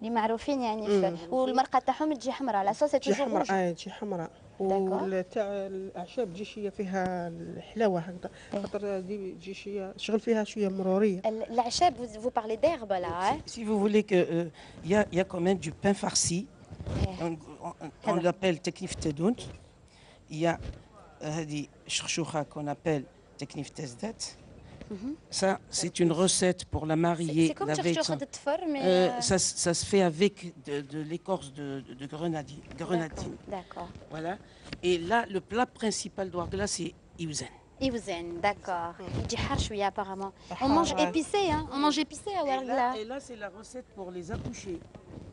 اللي معروفين يعني والمرقه تاعهم تجي حمراء لا صوص تجي حمراء. تجي حمراء. وتاع الاعشاب تجي شويه فيها الحلاوه هكذا خاطر دي تجي شويه شغل فيها شويه مروريه. الاعشاب vous parlez d'herbe là. Si vous voulez que il y a quand même du pain farci. On l'appelle teknif tedoun. Il y a qu'on appelle technique tezdat. Ça, c'est une recette pour la mariée. C'est comme ça se fait avec de l'écorce de grenadine. D'accord. Voilà. Et là, le plat principal d'Ouargla, c'est Iouzen. Iouzen, d'accord. Il dit harchoui apparemment. On mange épicé, hein. On mange épicé à Ouargla. Et là, c'est la recette pour les accouchés.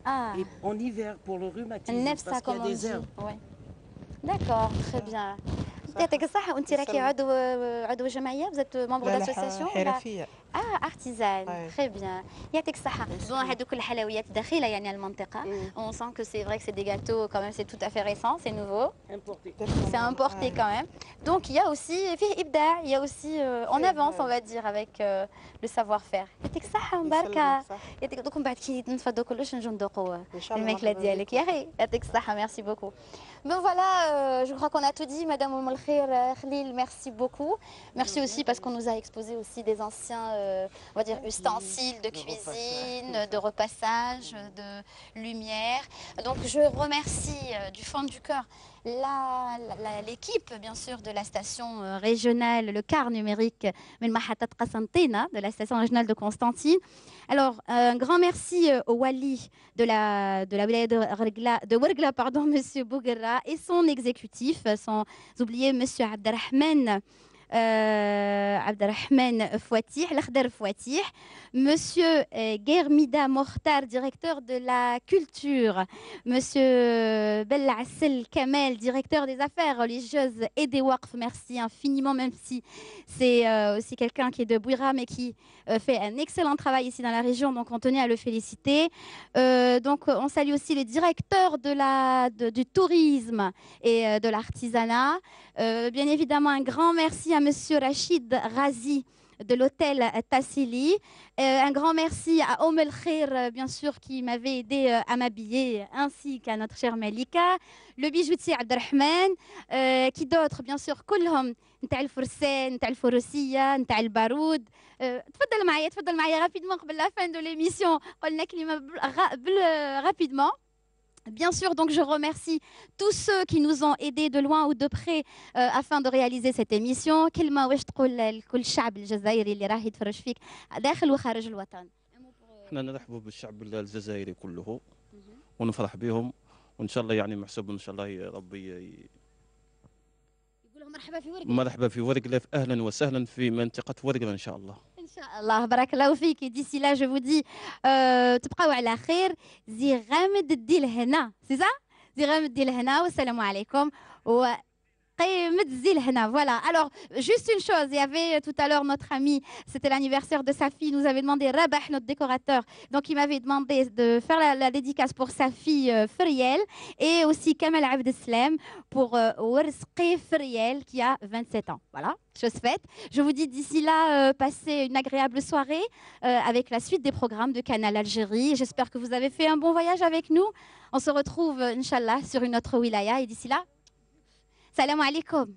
Ah. Et en hiver, pour le rhumatisme, parce qu'il y a des herbes. Ouais. D'accord, très bien. يعطيك الصحة وانت راكي عضو جمعية vous êtes membre d'association حرفية artisan très bien يعطيك الصحة bon هذوك الحلويات داخلة يعني المنطقة on sent que c'est vrai que c'est des gâteaux quand même c'est tout à fait récent c'est nouveau c'est importé quand même donc il y a aussi فيه إبداع il y a aussi on avance on va dire avec le savoir-faire يعطيك الصحة مباركة يعطيك دوك من بعد كي نتفضوا كلش نجوا ندوقوا الماكلة ديالك يا أخي يعطيك الصحة merci beaucoup. Ben voilà, je crois qu'on a tout dit, Madame Oumelkhir Khalil, merci beaucoup. Merci aussi parce qu'on nous a exposé aussi des anciens, on va dire, ustensiles de cuisine, de repassage, de lumière. Donc je remercie du fond du cœur l'équipe, bien sûr, de la station régionale, le quart numérique de la station régionale de Constantine. Alors, un grand merci au Wali de la wilaya de Ouargla, pardon, Monsieur Bouguera, et son exécutif, sans oublier Monsieur Abderrahman Fouatih, l'Akhdar Fouatih, Monsieur Guermida Mokhtar, directeur de la culture, Monsieur Bellassel Kamel, directeur des affaires religieuses et des waqf, merci infiniment, même si c'est aussi quelqu'un qui est de Bouira, mais qui fait un excellent travail ici dans la région, donc on tenait à le féliciter. Donc on salue aussi les directeurs du tourisme et de l'artisanat. Bien évidemment, un grand merci à Monsieur Rachid Razi de l'hôtel Tassili. Un grand merci à Oumelkhir, bien sûr, qui m'avait aidé à m'habiller, ainsi qu'à notre chère Malika, le bijoutier Abderrahman, qui d'autres, bien sûr, كلهم نتاع الفرسان نتاع الفروسية نتاع البارود. تفضل معايا rapidement قبل la fin de l'émission قلنا كلمة rapidement. Bien sûr, donc je remercie tous ceux qui nous ont aidés de loin ou de près afin de réaliser cette émission. كلمة واش تقول لكل الشعب الجزائري اللي راه يتفرج فيك داخل وخارج الوطن. احنا نرحب بالشعب الجزائري كله ونفرح بهم وان شاء الله يعني محسوب ان شاء الله ربي يقول لهم مرحبا في ورقلة. مرحبا في ورقلة اهلا وسهلا في منطقة ورقلة ان شاء الله. Inch'Allah, barakallahu fik. Et d'ici là, je vous dis, تبقاو على خير. زي غامد الديل هنا، c'est ça? زي غامد الديل هنا والسلام عليكم. Voilà. Alors, juste une chose, il y avait tout à l'heure notre ami, c'était l'anniversaire de sa fille, nous avait demandé, Rabah, notre décorateur, donc il m'avait demandé de faire la dédicace pour sa fille Friel et aussi Kamal Abdeslam pour Oursqi Friel qui a 27 ans. Voilà, chose faite. Je vous dis d'ici là, passez une agréable soirée avec la suite des programmes de Canal Algérie. J'espère que vous avez fait un bon voyage avec nous. On se retrouve, Inch'Allah, sur une autre wilaya et d'ici là, Salam alaikum.